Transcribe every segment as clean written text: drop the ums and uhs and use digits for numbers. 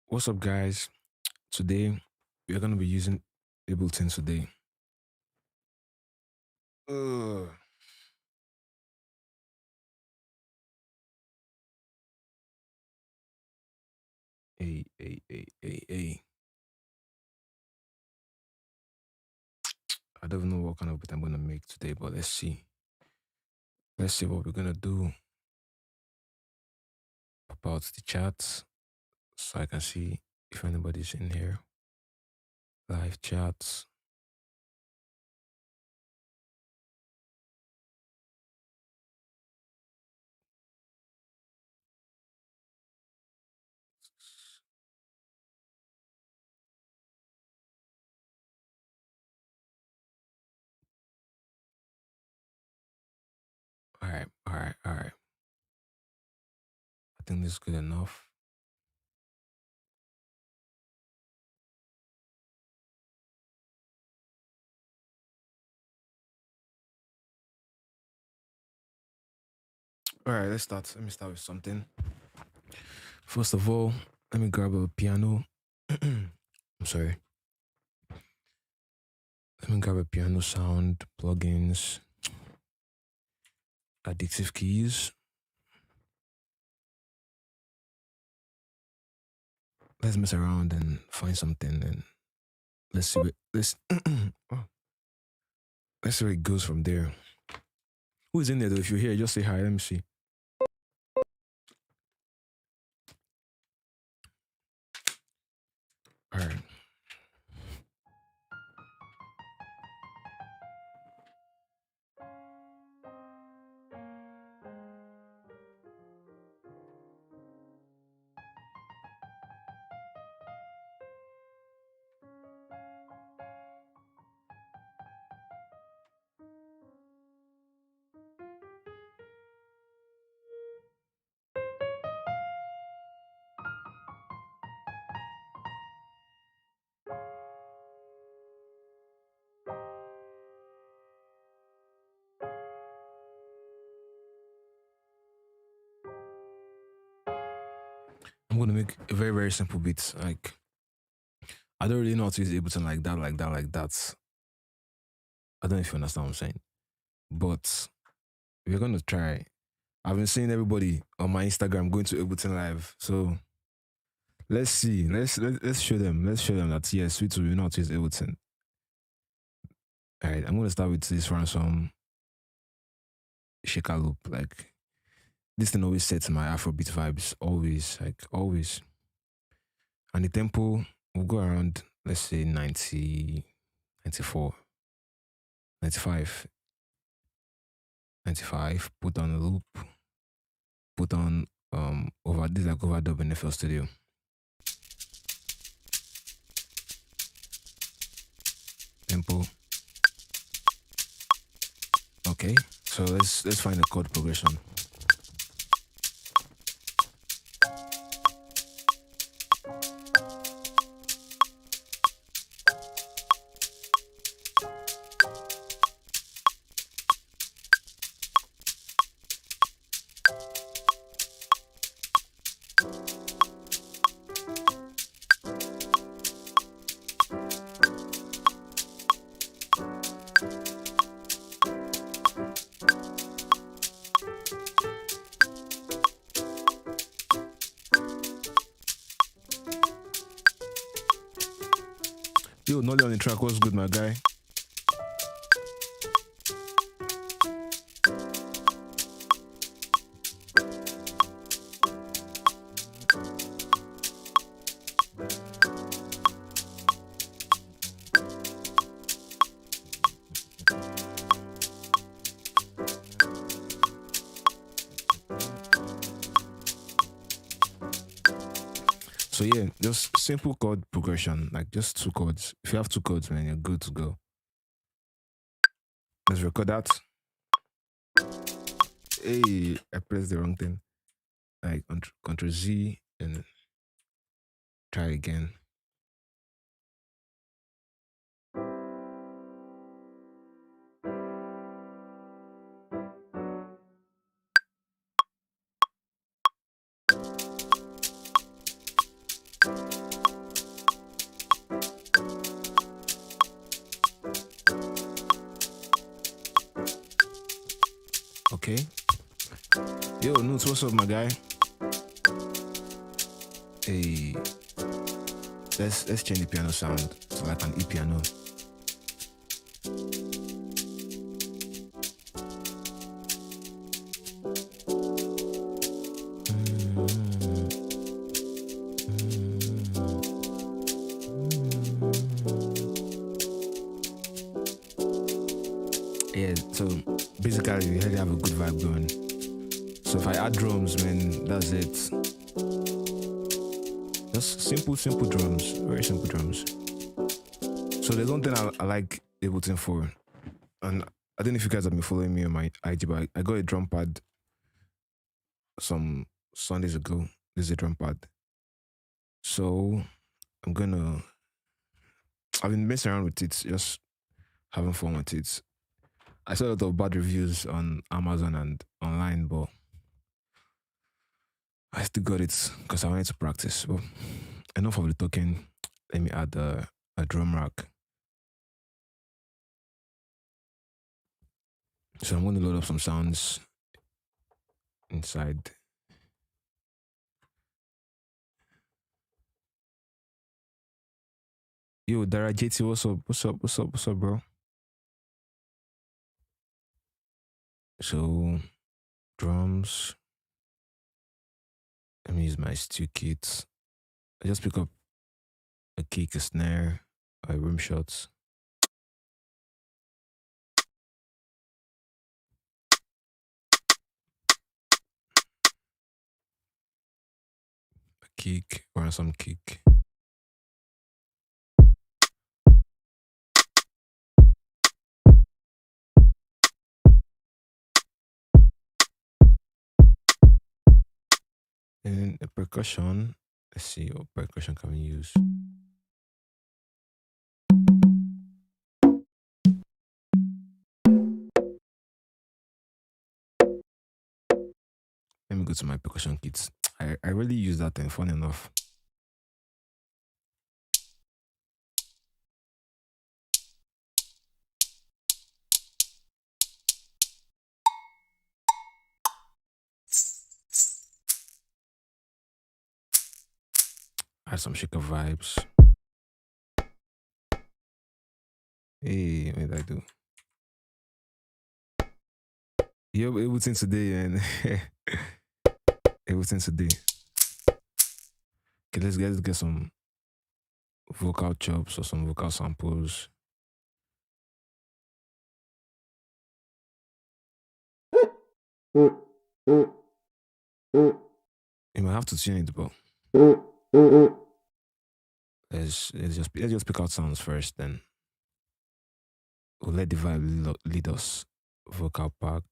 What's up, guys? Today we're gonna be using Ableton today. Ugh. Hey. I don't even know what kind of beat I'm gonna make today, but let's see. Let's see what we're gonna do. Pop out the chat so I can see if anybody's in here. Live chats. All right. I think this is good enough. All right, let's start. Let me start with something. First of all, let me grab a piano. I'm sorry. Let me grab a piano sound, plugins, addictive keys. Let's mess around and find something and let's see what oh, let's see where it goes from there. Who is in there though? If you're here, just say hi. Let me see. All right. I'm gonna make a very, very simple beat. Like I don't really know how to use Ableton like that. I don't know if you understand what I'm saying. But we're gonna try. I've been seeing everybody on my Instagram going to Ableton live. So let's see. Let's show them. Let's show them that yes, we too we know how to use Ableton. All right, I'm gonna start with this ransom shaker loop. Like this thing always sets my Afrobeat vibes. Always, like always. And the tempo will go around, let's say 90, 94, 95, 95. Put on a loop. Put on over this like overdub in FL Studio. Tempo. Okay, so let's find a chord progression. Yo, Nolly on the track, what's good, my guy? So yeah, just simple chord progression, like just two chords. If you have two chords, man, you're good to go. Let's record that. Hey, I pressed the wrong thing. Like Control Z and try again. Yo, Newt, what's up, my guy? Hey, let's change the piano sound to like an E piano. Yeah, so basically we already have a good vibe going. So if I add drums, man, that's it. Just simple drums, very simple drums. So there's one thing I like Ableton for, and I don't know if you guys have been following me on my IG, but I got a drum pad some Sundays ago. This is a drum pad. So I've been messing around with it, just having fun with it. I saw a lot of bad reviews on Amazon and online, but I still got it because I wanted to practice. But enough of the talking. Let me add a drum rack. So I'm going to load up some sounds inside. Yo, Dara JT, what's up? What's up, bro? So, drums. Let me use my Stu kits. I just pick up a kick, a snare, a room shots. A kick or some kick. And a percussion. Let's see what percussion can we use. Let me go to my percussion kits. I really use that thing, fun enough. Add some shaker vibes. Hey, what did I do? Yo, Ableton today, man. Ableton today. Okay, let's get some vocal chops or some vocal samples. You might have to tune it, but let's just pick out sounds first, then we'll let the vibe lead us. Vocal pack.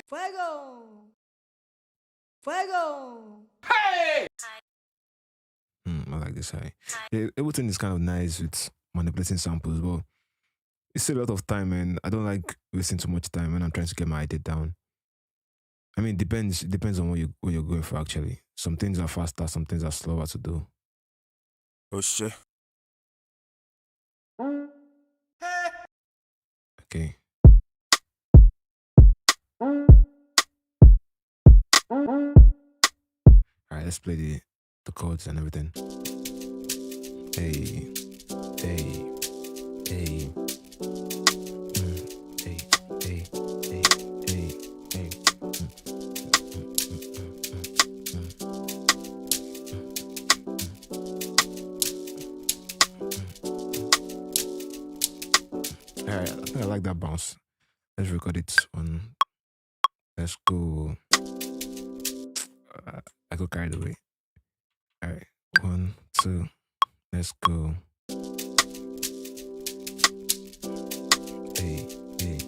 Fuego! Fuego! Hey! I like this high. Yeah, Ableton is kind of nice with manipulating samples, but it's a lot of time, and I don't like wasting too much time when I'm trying to get my idea down. I mean, it depends on what you're going for actually. Some things are faster, some things are slower to do. Oh shit. Okay. Alright, let's play the chords and everything. Hey, hey, hey. Hey, hey, hey, hey, hey. Alright, I think I like that bounce. Let's record it on. Let's go. I got carried away. Alright, 1, 2, let's go. Hey, hey.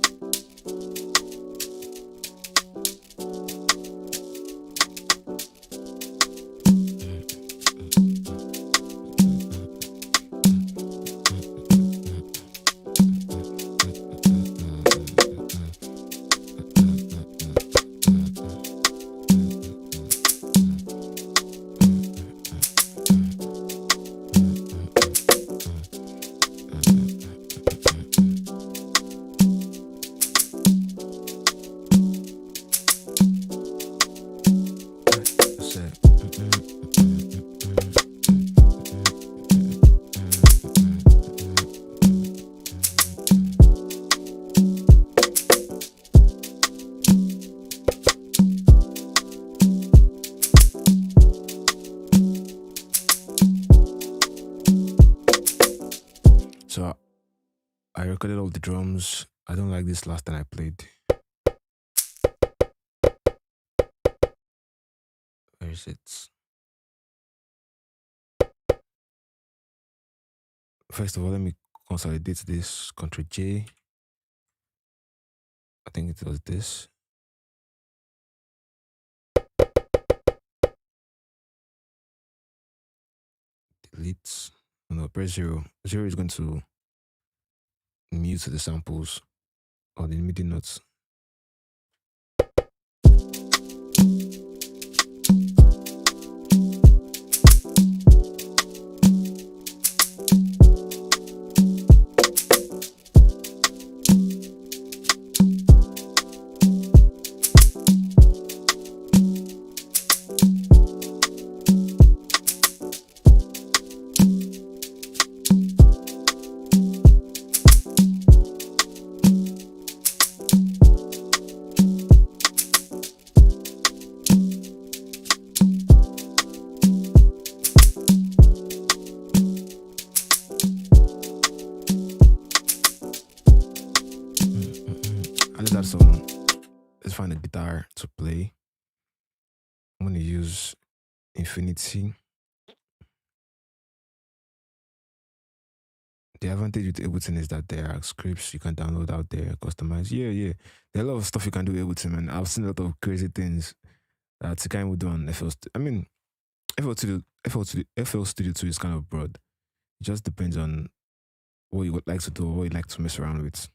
recorded all the drums. I don't like this last time I played. Where is it? First of all, let me consolidate this. Ctrl J. I think it was this. Delete. No, press 0. 0 is going to mute the samples or the MIDI notes. Let's find a guitar to play. I'm going to use Infinity. The advantage with Ableton is that there are scripts you can download out there, customize. Yeah. There are a lot of stuff you can do with Ableton, man. I've seen a lot of crazy things that you can do on FL Studio. I mean, FL Studio 2 is kind of broad. It just depends on what you would like to do or what you like to mess around with.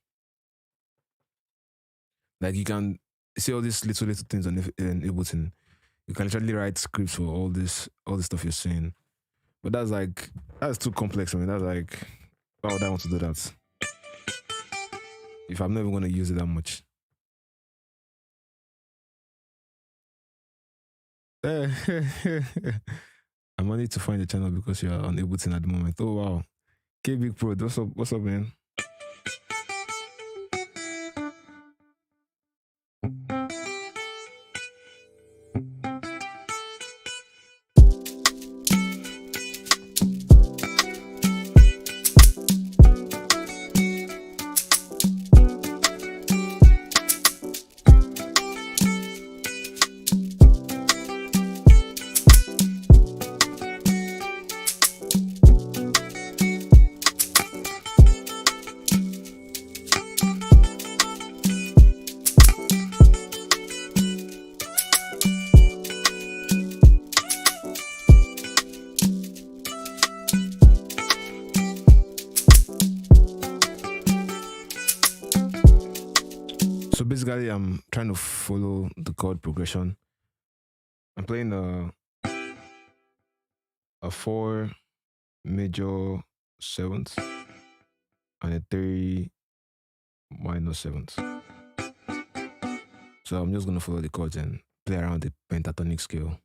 Like you can see all these little things on Ableton. You can literally write scripts for all this stuff you're saying. But that's too complex. I mean, that's like, why would I want to do that? If I'm never going to use it that much. I'm only to find the channel because you're on Ableton at the moment. Oh wow. K Big Pro, what's up, man? So basically, I'm trying to follow the chord progression. I'm playing a 4 major 7th and a 3 minor 7th. So I'm just gonna follow the chords and play around the pentatonic scale.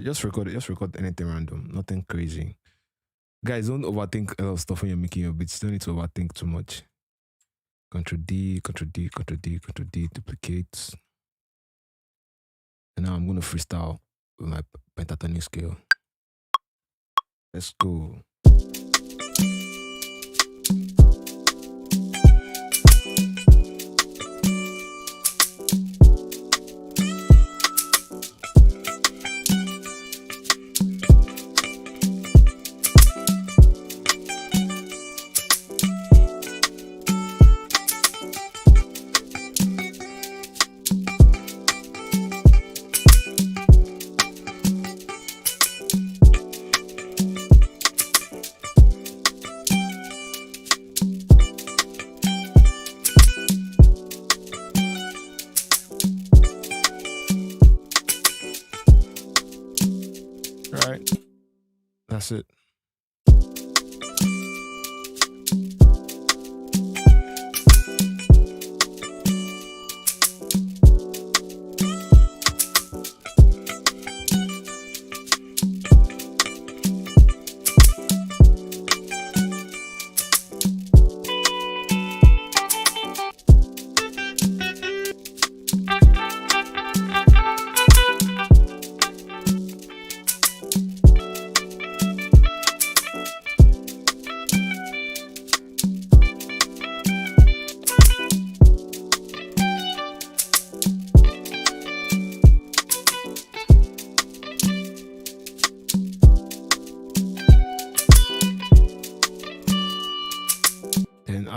Just record anything random, nothing crazy. Guys, don't overthink a lot of stuff when you're making your beats. Don't need to overthink too much. Ctrl D, Ctrl D, Ctrl D, Ctrl D, duplicate. And now I'm gonna freestyle with my pentatonic scale. Let's go. Right, that's it.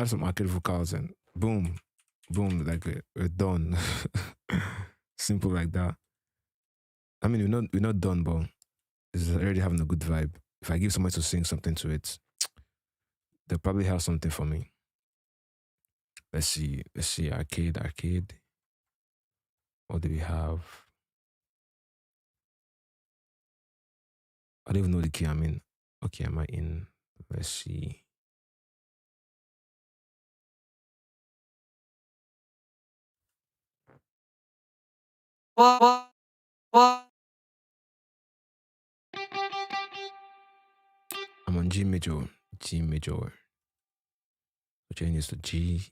add some arcade vocals and boom, boom, like we're done. Simple like that. I mean, we're not done, but it's already having a good vibe. If I give somebody to sing something to it, they'll probably have something for me. Let's see, arcade. What do we have? I don't even know the key I'm in. Okay, am I in? Let's see. What? I'm on G major. Which I is to G.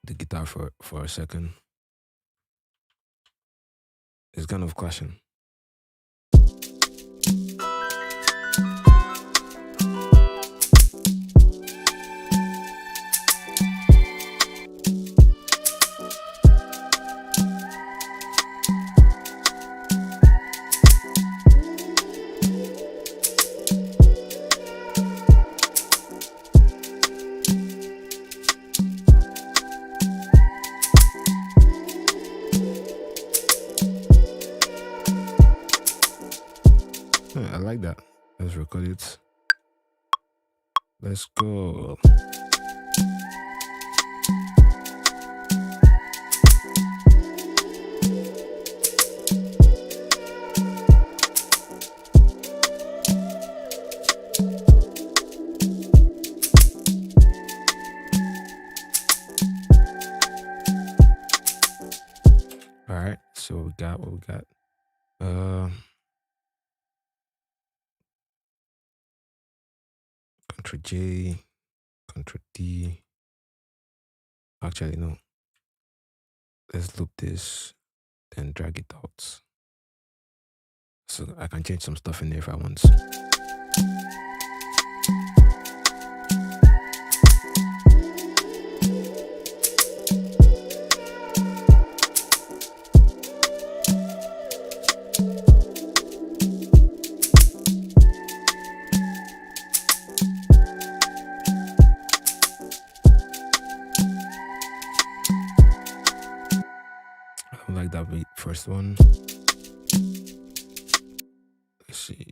The guitar for a second. It's kind of clashing. I like that. Let's record it. Let's go. All right, so we got what we got. Ctrl J, Ctrl D. Actually, no. Let's loop this, then drag it out. So I can change some stuff in there if I want. Like that beat, first one. Let's see.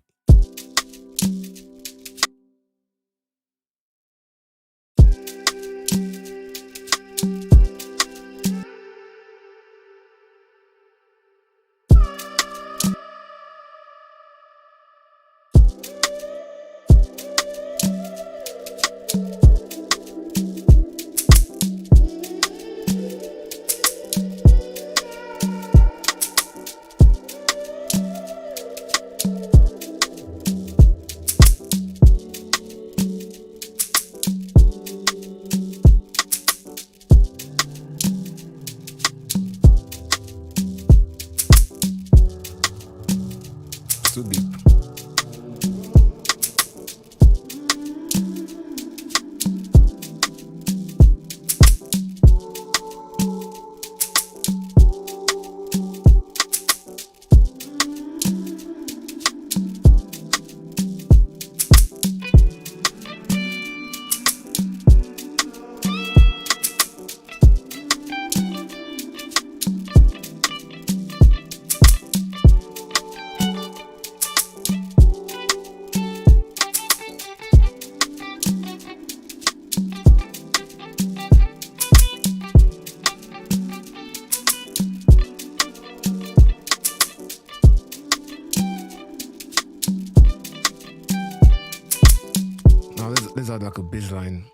add like a bass line.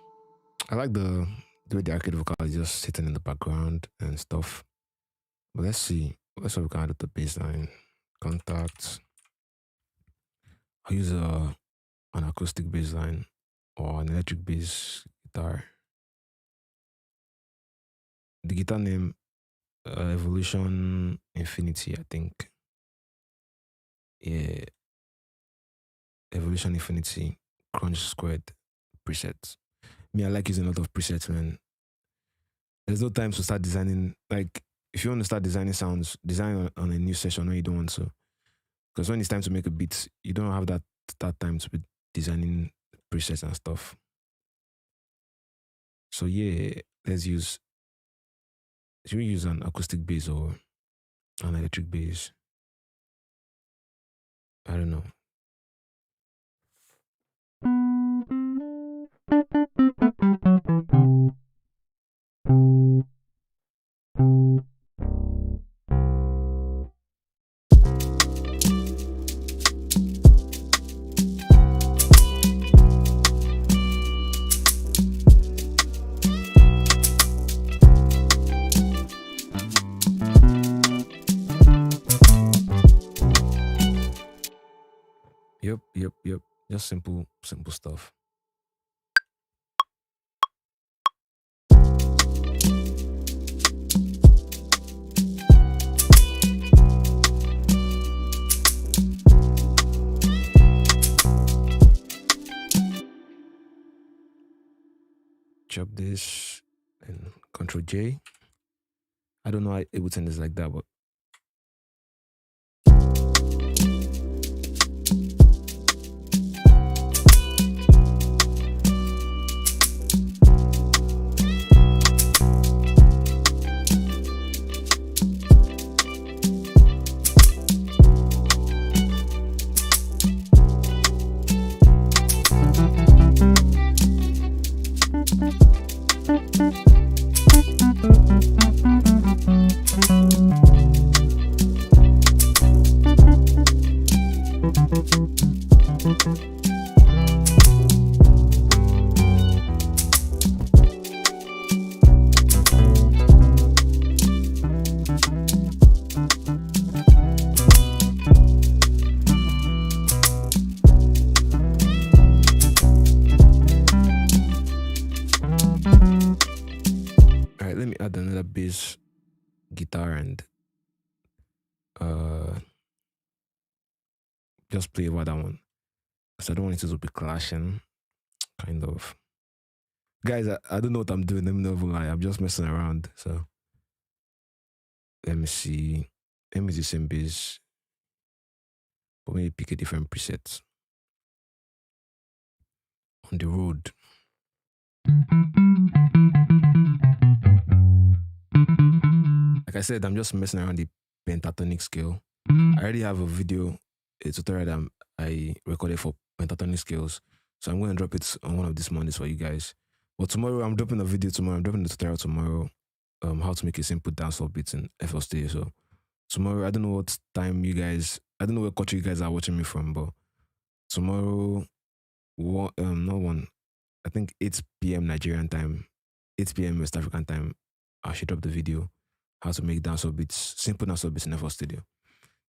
I like the way the arcade vocal is just sitting in the background and stuff. But let's see. Let's see if we can add the bass line. Contact. I'll use an acoustic bass line or an electric bass guitar. The guitar name, Evolution Infinity, I think. Yeah. Evolution Infinity, Crunch Squared presets. Me, I like using a lot of presets, man. There's no time to start designing. Like, if you want to start designing sounds, design on a new session when you don't want to. Because when it's time to make a beat, you don't have that time to be designing presets and stuff. So yeah, should we use an acoustic bass or an electric bass? I don't know. Yep. Just simple stuff. Chop this and Control J. I don't know how Ableton is like that, but bass guitar and just play over that one because I don't want it to be clashing, kind of. Guys, I don't know what I'm doing. Let me know if I'm just messing around. So let me see. Let me use the same bass, but maybe pick a different preset. On the road. Like I said, I'm just messing around the pentatonic scale. I already have a video, a tutorial that I recorded for pentatonic scales. So I'm going to drop it on one of these Mondays for you guys. But tomorrow, I'm dropping a video tomorrow. I'm dropping the tutorial tomorrow. How to make a simple dancehall beat in FL Studio. So tomorrow, I don't know what time you guys, I don't know what country you guys are watching me from, but tomorrow, I think 8 p.m. Nigerian time, 8 p.m. West African time, I should drop the video, how to make dancehall beats, simple dancehall beats in FL Studio.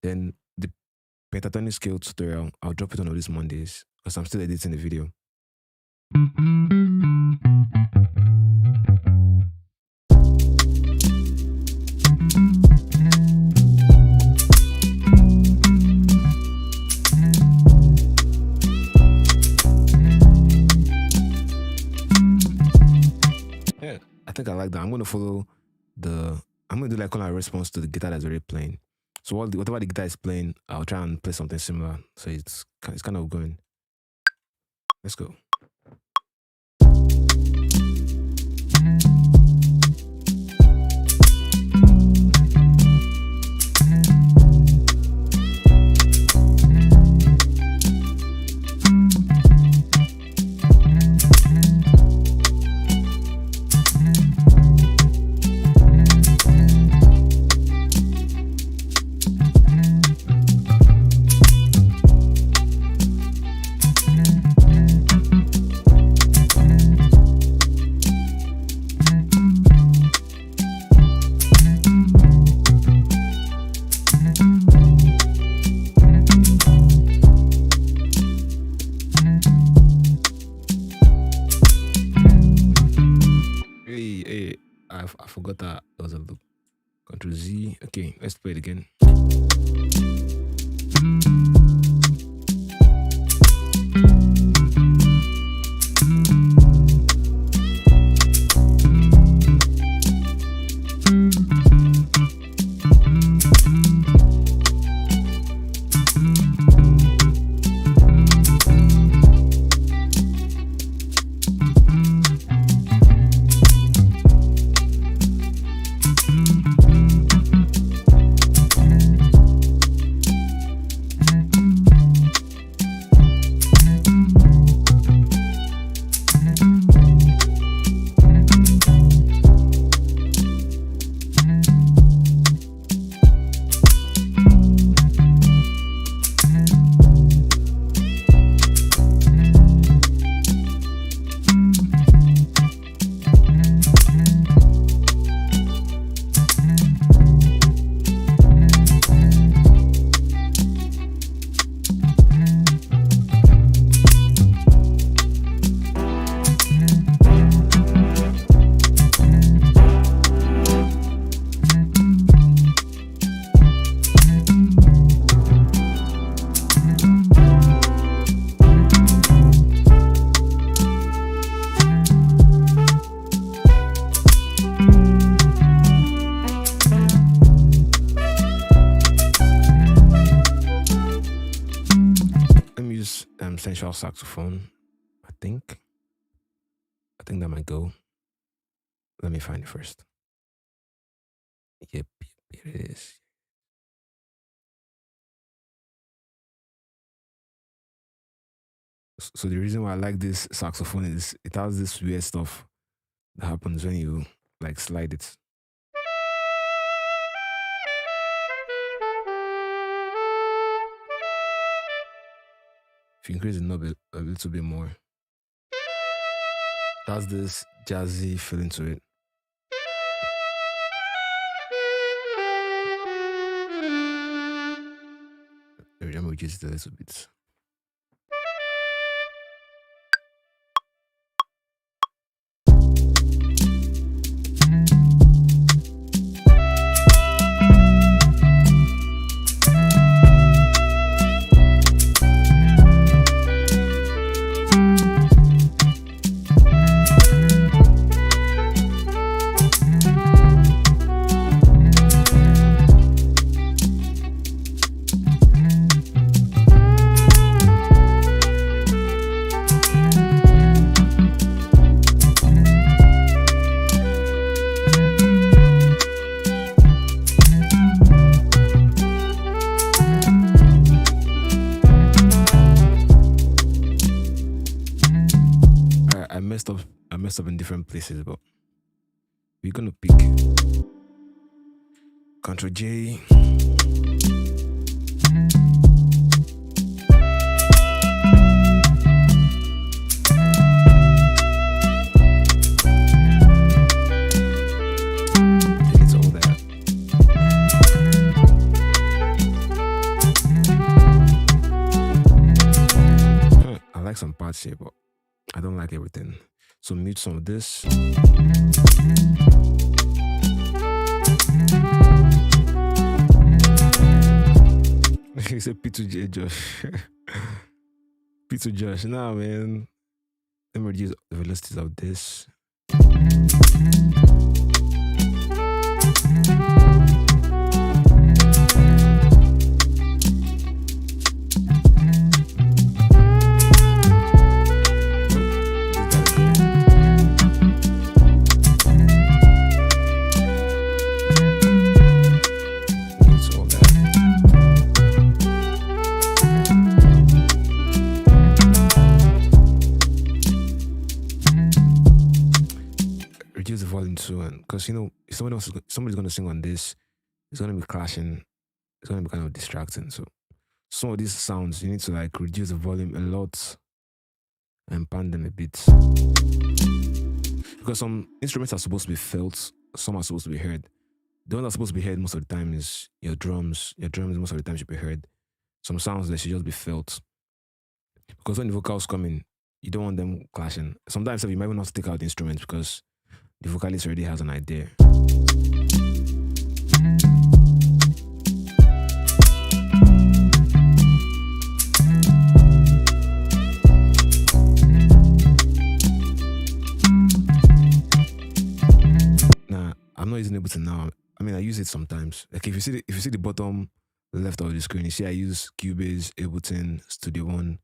Then the pentatonic scale tutorial, I'll drop it on all these Mondays because I'm still editing the video. Yeah, I think I like that. I'm going to follow I'm going to do like a response to the guitar that's already playing. So whatever the guitar is playing, I'll try and play something similar. So it's kind of going. Let's go. I forgot that there was a loop. Control Z. Okay, let's play it again. Sensual saxophone. I think that might go. Let me find it first. Yep, here it is. So the reason why I like this saxophone is it has this weird stuff that happens when you like slide it. If you increase the knob a little bit more, it has this jazzy feeling to it. Let me reduce it a little bit. I messed up in different places, but we're gonna pick Ctrl J. It's all that. I like some parts here, but I don't like everything. So mute some of this. He said P2J Josh. P2 Josh. Nah, man. Let me reduce the velocities of this. Reduce the volume too, and because if somebody's gonna sing on this, it's gonna be clashing, it's gonna be kind of distracting. So some of these sounds you need to like reduce the volume a lot and pan them a bit, because some instruments are supposed to be felt, some are supposed to be heard. The one that's supposed to be heard most of the time is your drums. Your drums most of the time should be heard. Some sounds that should just be felt, because when the vocals come in, you don't want them clashing. Sometimes you might even have to take out the instruments because the vocalist already has an idea. Nah, I'm not using Ableton now. I mean, I use it sometimes. Like if you see the bottom left of the screen, you see I use Cubase, Ableton, Studio One,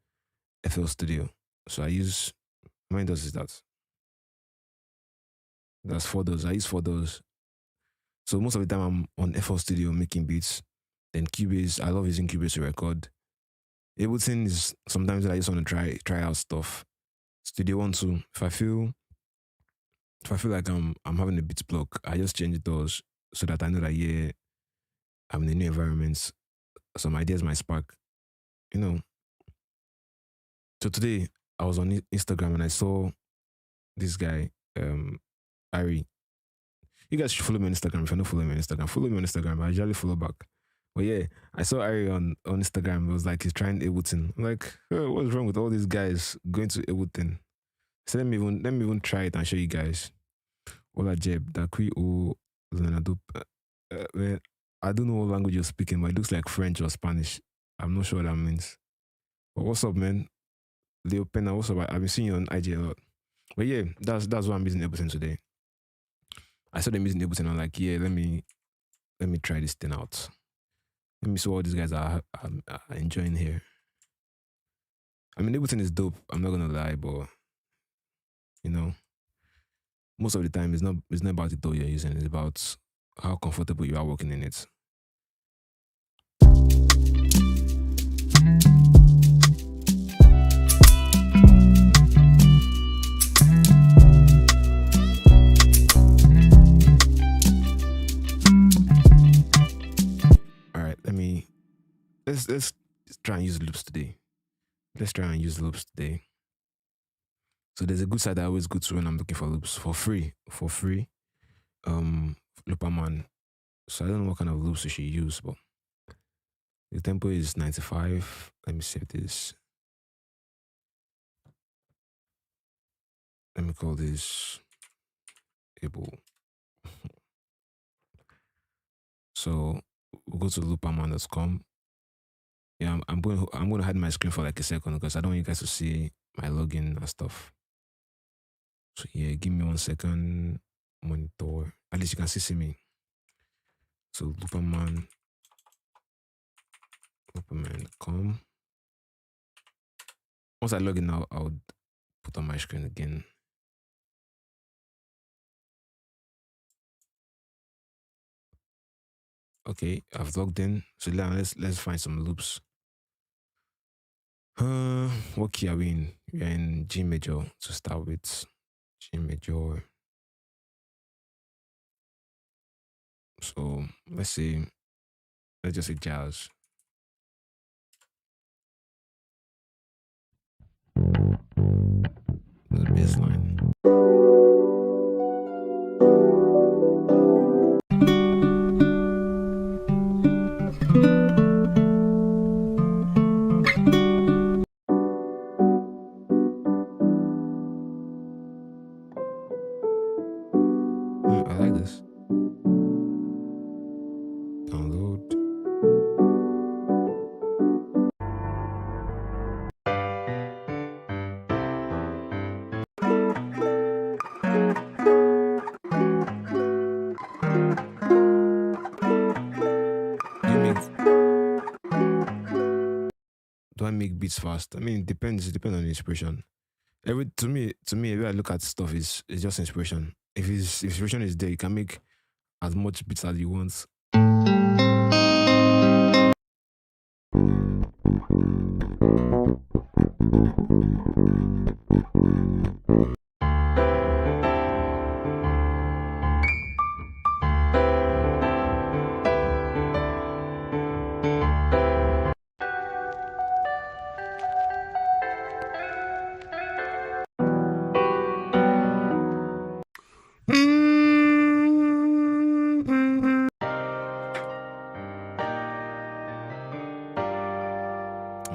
FL Studio. So I use, how many does is that? That's 4 doors. I use 4 doors. So most of the time I'm on FL Studio making beats. Then Cubase, I love using Cubase to record. Ableton is sometimes I just want to try out stuff. Studio One too. If I feel like I'm having a beat block, I just change those so that I know that yeah, I'm in a new environment. Some ideas might spark, you know. So today I was on Instagram and I saw this guy, Ari. You guys should follow me on Instagram. If you're not following me on Instagram, follow me on Instagram. I usually follow back. But yeah, I saw Ari on Instagram. It was like he's trying Ableton. I'm like, oh, what's wrong with all these guys going to Ableton? So let me even try it and show you guys. Hola Jeb, Dakwi o Zanado. Man, I don't know what language you're speaking, but it looks like French or Spanish. I'm not sure what that means. But what's up, man? Leo Pena, what's up? I've been seeing you on IG a lot. But yeah, that's what I'm using Ableton today. I saw them using Ableton. I'm like, yeah, let me try this thing out. Let me see what these guys are enjoying here. I mean, Ableton is dope. I'm not gonna lie, but you know, most of the time it's not about the tool you're using. It's about how comfortable you are working in it. All right, let's try and use loops today. So there's a good side I always go to when I'm looking for loops for free. Looperman. So I don't know what kind of loops you should use, but the tempo is 95. Let me save this. Let me call this Able. So we'll go to looperman.com. Yeah, I'm going to hide my screen for like a second because I don't want you guys to see my login and stuff. So yeah, give me 1 second. Monitor. At least you can see me. So looperman.com. Once I log in now, I'll put on my screen again. Okay, I've logged in. So now let's find some loops. What key are we in? We are in G major to start with. G major. So let's just say jazz. The bass line. I like this. Download. Do I make beats fast? I mean, it depends on the inspiration. To me, every I look at stuff is just inspiration. If inspiration is there, you can make as much beats as you want.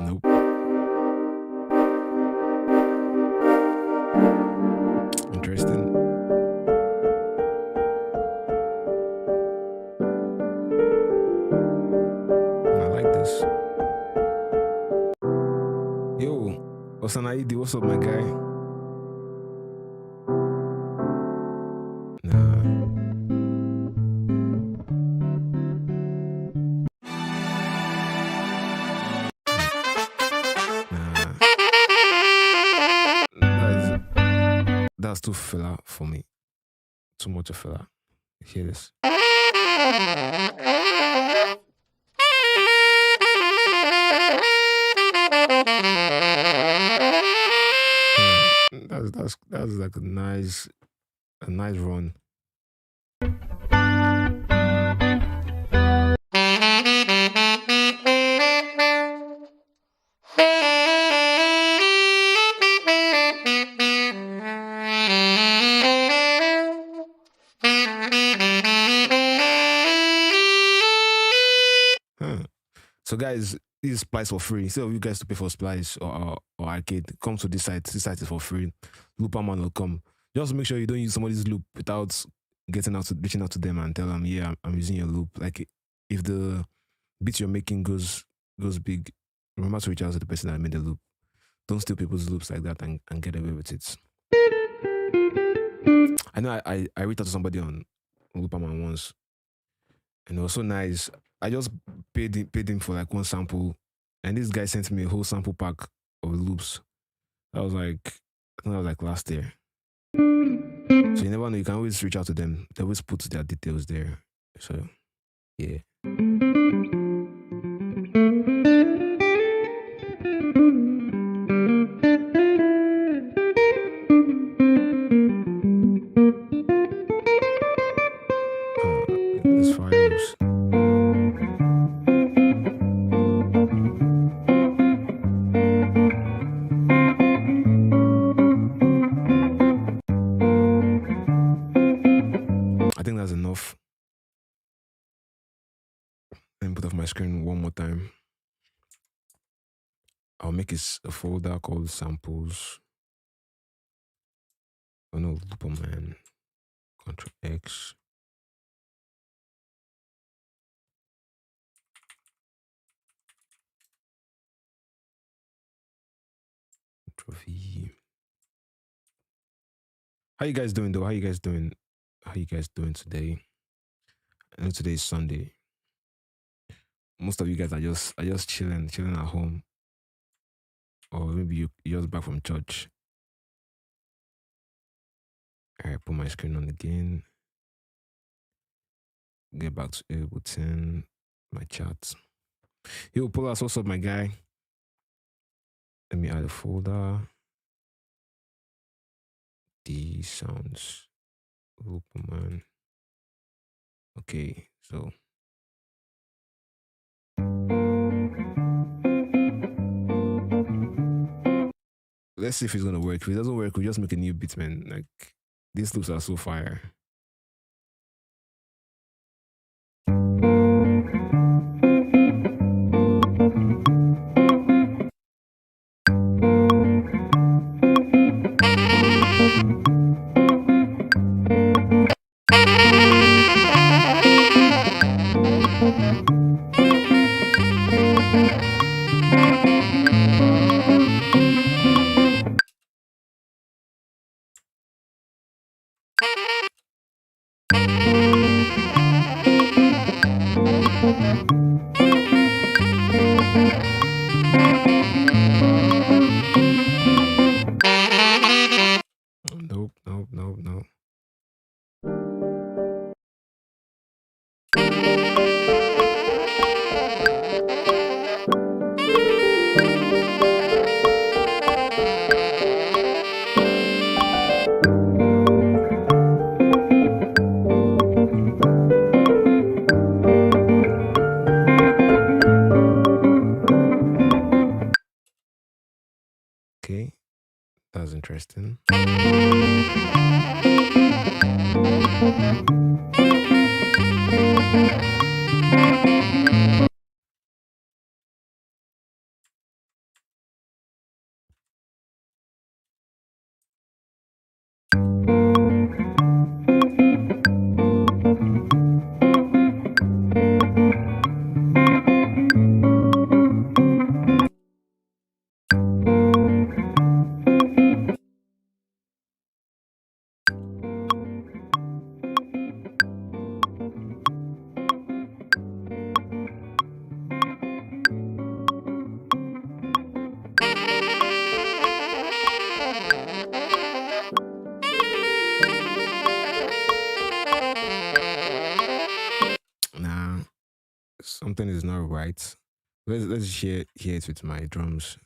Nope. KD, what's up, my guy? Nah. That's too filler for me. Too much of filler. Hear this. That's like a nice run. So guys, this is Splice for free. Instead of you guys to pay for Splice or Arcade, come to this site. This site is for free. Looperman will come. Just make sure you don't use somebody's loop without reaching out to them and tell them, yeah, I'm using your loop. Like if the beat you're making goes big, remember to reach out to the person that made the loop. Don't steal people's loops like that and get away with it. I know I reached out to somebody on Looperman once, and it was so nice. I just paid him for like one sample, and this guy sent me a whole sample pack of loops. I think that was like last year. So you never know. You can always reach out to them. They always put their details there. So yeah. Let's fire loops. I think that's enough. Let me put off my screen one more time. I'll make it a folder called samples. Oh no, Looperman. Ctrl X. Ctrl V. How you guys doing though? How you guys doing today? I know today is Sunday. Most of you guys are just chilling at home. Or maybe you're just back from church. Alright, put my screen on again. Get back to Ableton, my chat. Yo, Polas, what's up, my guy? Let me add a folder. The sounds. Looperman. Okay, so. Let's see if it's gonna work. If it doesn't work, we just make a new beat, man. Like, these loops are so fire. something is not right. Let's hear it with my drums.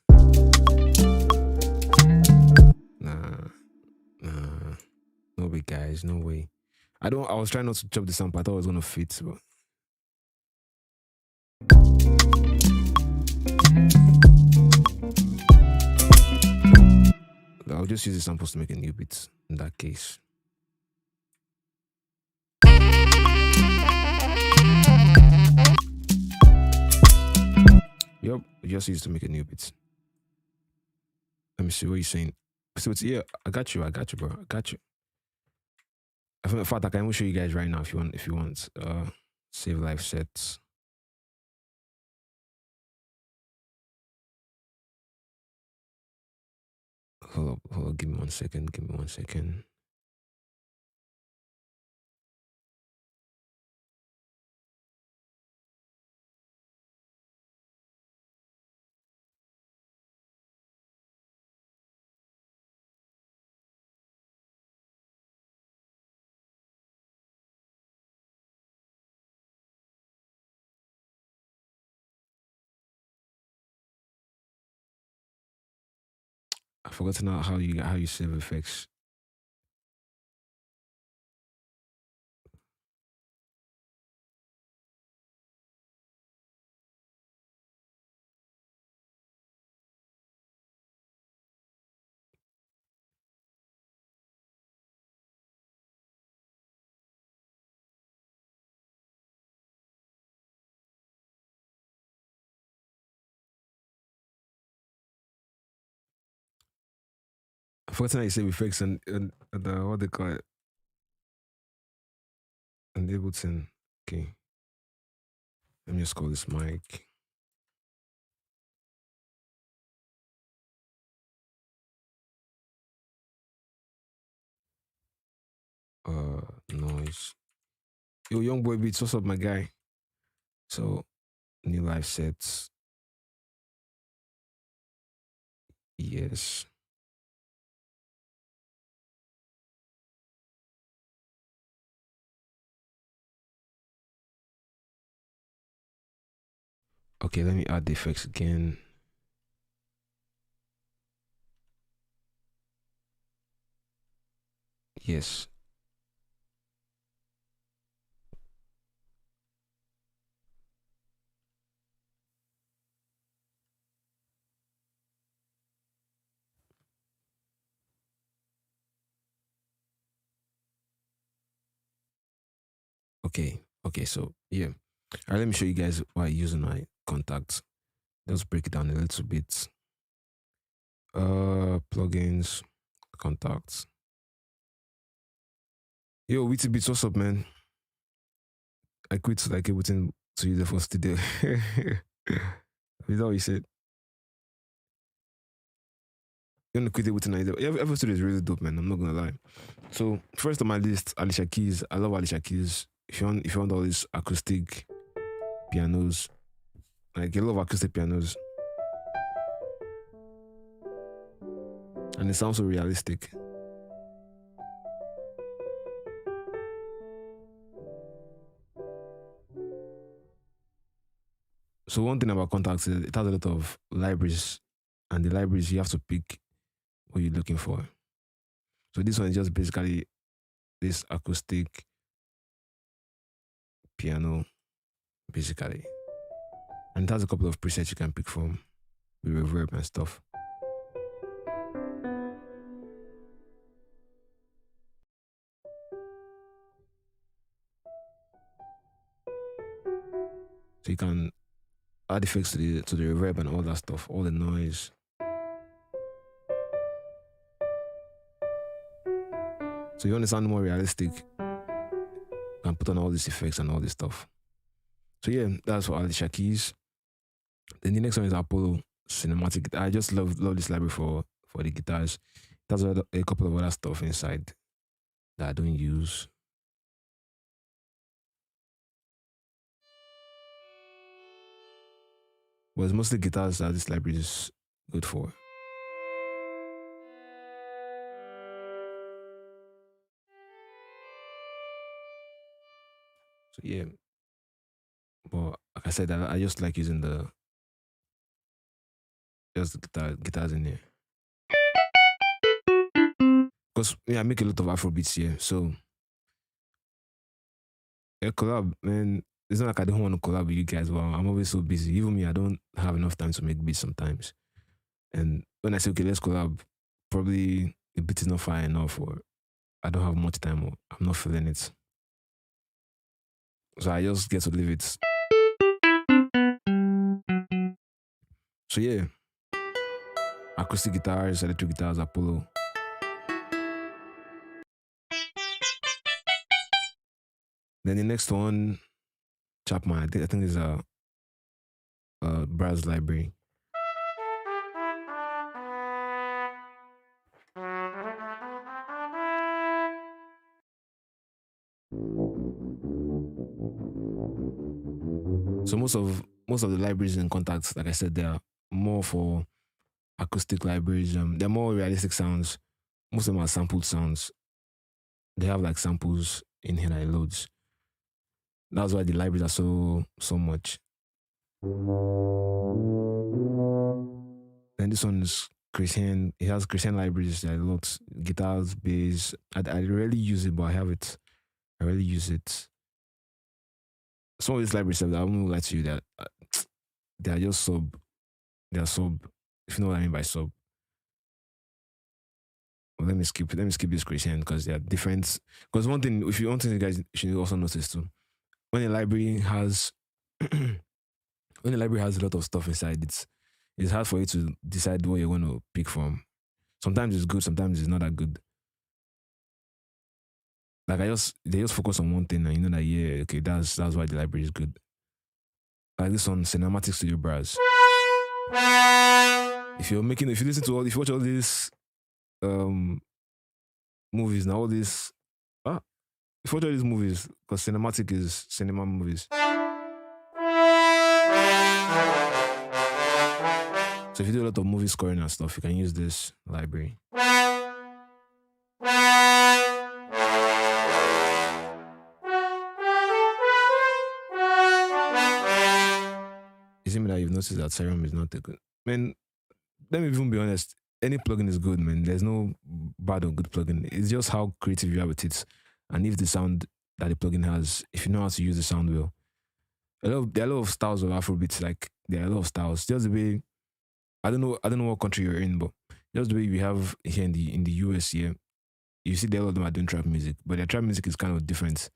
Nah, no way, guys, no way. I was trying not to chop the sample. I thought it was gonna fit, but I'll just use the samples to make a new beat in that case. Yep, just use to make a new beat. Let me see what you're saying. So it's, yeah, I got you, bro. I got you. In fact, I can even show you guys right now if you want. Save live sets. Hold up, give me 1 second. I forgot to know how you save effects. I forgot to know you save effects and what they call it. And Ableton. Okay. Let me just call this mic. Noise. Yo, young boy beats, what's up, my guy? So, new live sets. Yes. Okay, let me add the effects again. Yes. Okay, so yeah. All right, let me show you guys what I use in my contacts. Let's break it down a little bit. Plugins, contacts. Yo, Witty Beats, what's up, man? I quit like Ableton to use the FL Studio. Is that what you said? You want to quit Ableton either? Yeah, FL Studio is really dope, man. I'm not gonna lie. So first on my list, Alicia Keys. I love Alicia Keys. If you want all these acoustic pianos, like a lot of acoustic pianos, and it sounds so realistic. So one thing about Contacts is it has a lot of libraries, and the libraries you have to pick what you're looking for. So this one is just basically this acoustic piano, basically, and it has a couple of presets you can pick from with reverb and stuff. So you can add effects to the reverb and all that stuff, all the noise. So you want to sound more realistic, you can put on all these effects and all this stuff. So yeah, that's for Alicia Keys. Then the next one is Apollo Cinematic. I just love this library for the guitars. It has a couple of other stuff inside that I don't use. But it's mostly guitars that this library is good for. So yeah, But like I said, I just like using the guitars in there. Because yeah, I make a lot of Afrobeats here. So a collab, man. It's not like I don't want to collab with you guys. Well, I'm always so busy. Even me, I don't have enough time to make beats sometimes. And when I say okay, let's collab, probably the beat is not fire enough, or I don't have much time, or I'm not feeling it. So I just get to leave it. So yeah, acoustic guitars, electric guitars, Apollo. Then the next one, Chapman. I think is a Brass library. So most of the libraries in Contact, like I said, they are more for acoustic libraries. They're more realistic sounds. Most of them are sampled sounds. They have like samples in here like loads. That's why the libraries are so much. Then this one is Christian. It has Christian libraries. There are lots guitars, bass. I rarely use it, but I have it. I rarely use it. Some of these libraries, I won't lie to you that they are just sub. They are sub. If you know what I mean by sub. Well, let me skip this Christian because they are different. Because one thing you guys should also notice too, when a library has when a library has a lot of stuff inside, it's hard for you to decide what you're going to pick from. Sometimes it's good, sometimes it's not that good. Like they just focus on one thing and you know that yeah, okay, that's why the library is good. Like this one, Cinematic Studio Brass. If you watch all these movies now, all these if you watch all these movies, because cinematic is cinema movies. So if you do a lot of movie scoring and stuff, you can use this library. Is it me that you've noticed that Serum is not a good? Man, let me even be honest. Any plugin is good, man. There's no bad or good plugin. It's just how creative you are with it, and if the sound that the plugin has, if you know how to use the sound well. There are a lot of styles of Afrobeats. Like there are a lot of styles. Just the way I don't know what country you're in, but just the way we have here in the US here, you see that a lot of them are doing trap music, but their trap music is kind of different.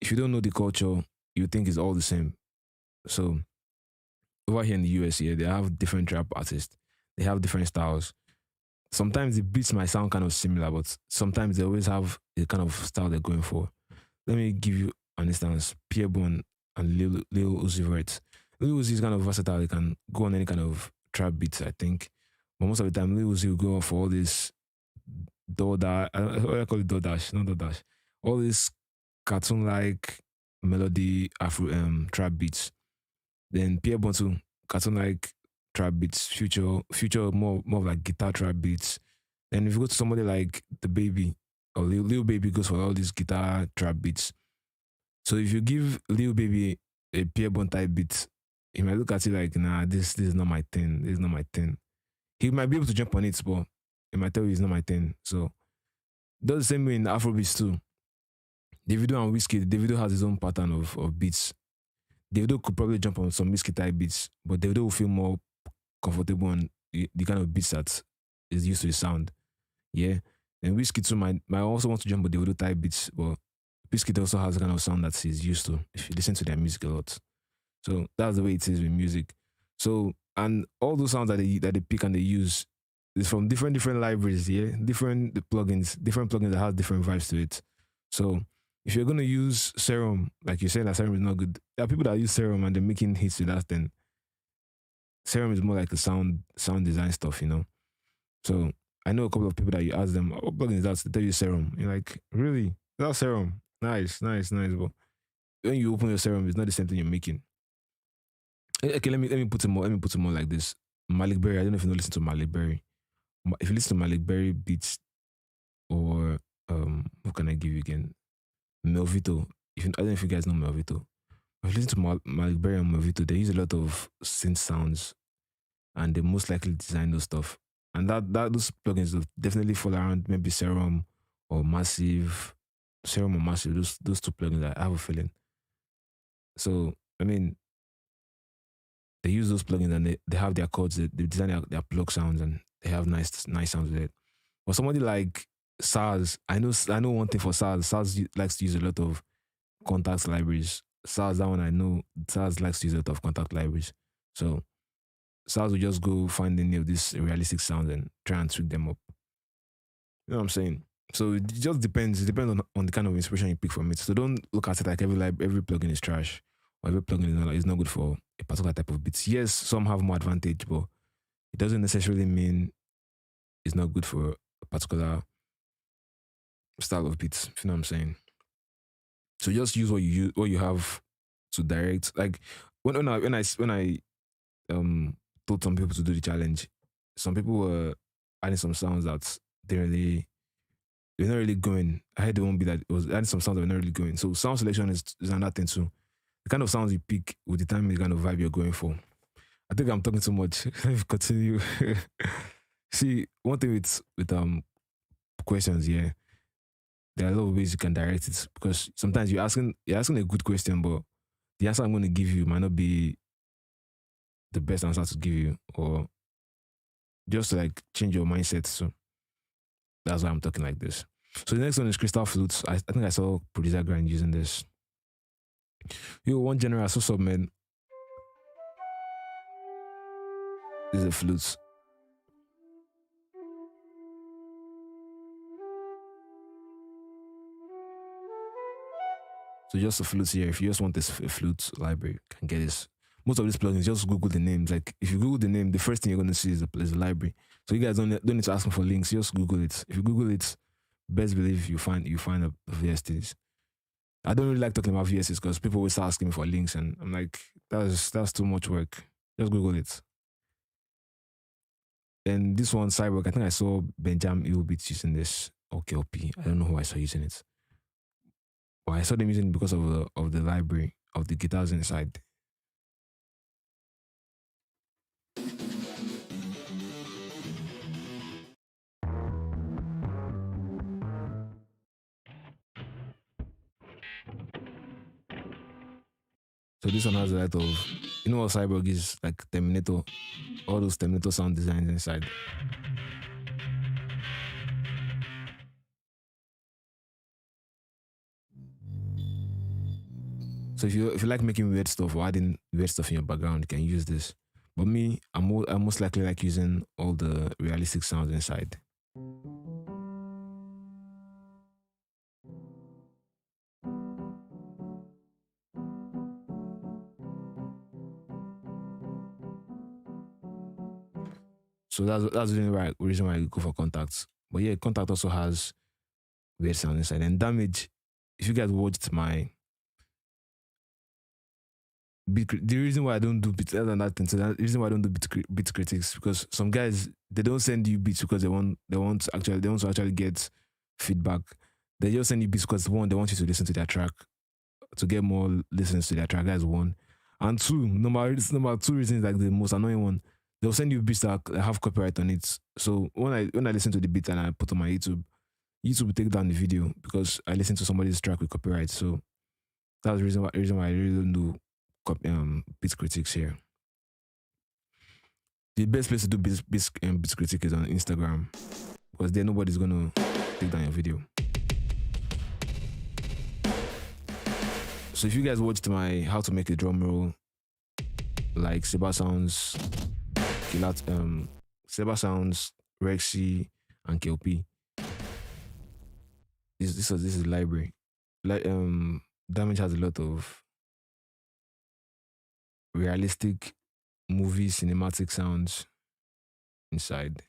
If you don't know the culture, you think it's all the same. So over here in the US here, they have different trap artists. They have different styles. Sometimes the beats might sound kind of similar, but sometimes they always have a kind of style they're going for. Let me give you an instance. Pierre Bourne and Lil Uzi Vert. Lil Uzi is kind of versatile. He can go on any kind of trap beats, I think. But most of the time, Lil Uzi will go for all this I call it DoDash, not DoDash. All this cartoon-like melody Afro trap beats. Then Pierre Bourne too, cartoon-like trap beats. Future more of like guitar trap beats. Then if you go to somebody like The Baby or Lil Baby goes for all these guitar trap beats. So if you give Lil Baby a Pierre Bourne type beat, he might look at you like, nah, this is not my thing. This is not my thing. He might be able to jump on it, but he might tell you it's not my thing. So does the same way in Afrobeats too. Davido and Wizkid, Davido has his own pattern of beats. Davido could probably jump on some Wizkid type beats, but Davido will feel more comfortable on the kind of beats that is used to his sound. Yeah. And Wizkid too might also want to jump on Davido type beats, but Wizkid also has a kind of sound that he's used to if you listen to their music a lot. So that's the way it is with music. So, and all those sounds that they pick and they use is from different libraries, yeah? Different plugins that have different vibes to it. So if you're gonna use Serum, like you said that Serum is not good, there are people that use Serum and they're making hits with that, then Serum is more like the sound design stuff, you know? So I know a couple of people that you ask them, what plugin is that? They tell you Serum. You're like, really? That's Serum. Nice. But when you open your Serum, it's not the same thing you're making. Okay, let me put it more like this. Malik Berry, I don't know if you listen to Malik Berry. If you listen to Malik Berry beats or what can I give you again? Melvito. I don't know if you guys know Melvito. if you listen to Malik Berry and Movito, they use a lot of synth sounds, and they most likely design those stuff. And that those plugins will definitely fall around maybe Serum or Massive, those two plugins. I have a feeling. So I mean, they use those plugins and they have their chords. They design their plug sounds and they have nice sounds with it. But somebody like SARS, I know one thing for SARS. SARS likes to use a lot of contact libraries. SARS, that one I know. SARS likes to use a lot of contact libraries. So SARS will just go find any of these realistic sounds and try and tweak them up. You know what I'm saying? So it just depends. It depends on the kind of inspiration you pick from it. So don't look at it like every plugin is trash or every plugin is not good for a particular type of beats. Yes, some have more advantage, but it doesn't necessarily mean it's not good for a particular style of beats. If you know what I'm saying. So just use what you have to direct. Like when I told some people to do the challenge, some people were adding some sounds that they're not really going. I heard the one beat that it was adding some sounds that were not really going. So sound selection is another thing too. The kind of sounds you pick will determine the kind of vibe you're going for. I think I'm talking too much. Let me continue. See, one thing with questions here, there are a lot of ways you can direct it, because sometimes you're asking a good question, but the answer I'm going to give you might not be the best answer to give you, or just to like change your mindset. So that's why I'm talking like this. So the next one is Crystal Flutes. I think I saw Producer Grind using this. Yo, one general, what's up, man? This is a Flutes. So just a flute here. If you just want this flute library, you can get this. Most of these plugins, just Google the names. Like if you Google the name, the first thing you're going to see is the library. So you guys don't need to ask me for links. Just Google it. If you Google it, best believe you find the VSTs. I don't really like talking about VSTs because people always start asking me for links, and I'm like, that's too much work. Just Google it. Then this one, Cyborg, I think I saw Benjamin Beats using this, or KLP. I don't know who I saw using it. But I saw them using it because of the library, of the guitars inside. So this one has a lot of, you know what Cyborg is, like Terminator, all those Terminator sound designs inside. So if you like making weird stuff or adding weird stuff in your background, you can use this. But me, I most likely like using all the realistic sounds inside. So that's the reason why I go for Contacts. But yeah, Contact also has weird sound inside. And Damage, if you guys watched my beat, the reason why I don't do beats other than that, so the reason why I don't do beat critics, because some guys, they don't send you beats because they want to actually get feedback. They just send you beats because one, they want you to listen to their track, to get more listens to their track. That's one. And two, number two reasons, like the most annoying one, they'll send you beats that have copyright on it. So when I listen to the beat and I put on my YouTube will take down the video because I listened to somebody's track with copyright. So that's the reason why I really don't do beat critics here. The best place to do beat critic is on Instagram, because there nobody's gonna take down your video. So if you guys watched my how to make a drum roll, like Seba Sounds, Seba Sounds, Rexy, and KLP, this is the library. Like Damage has a lot of realistic movie cinematic sounds inside.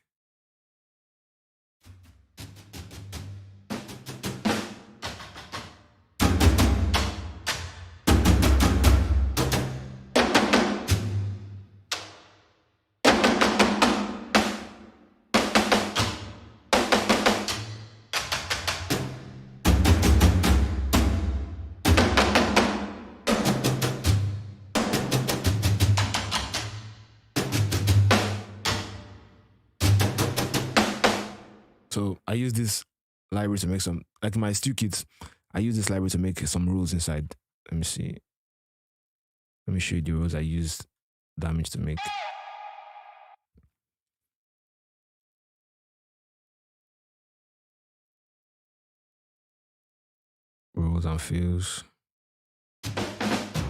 So I use this library to make some, like my Stu kits, I use this library to make some rules inside. Let me see. Let me show you the rules I used damage to make. Rules and fills.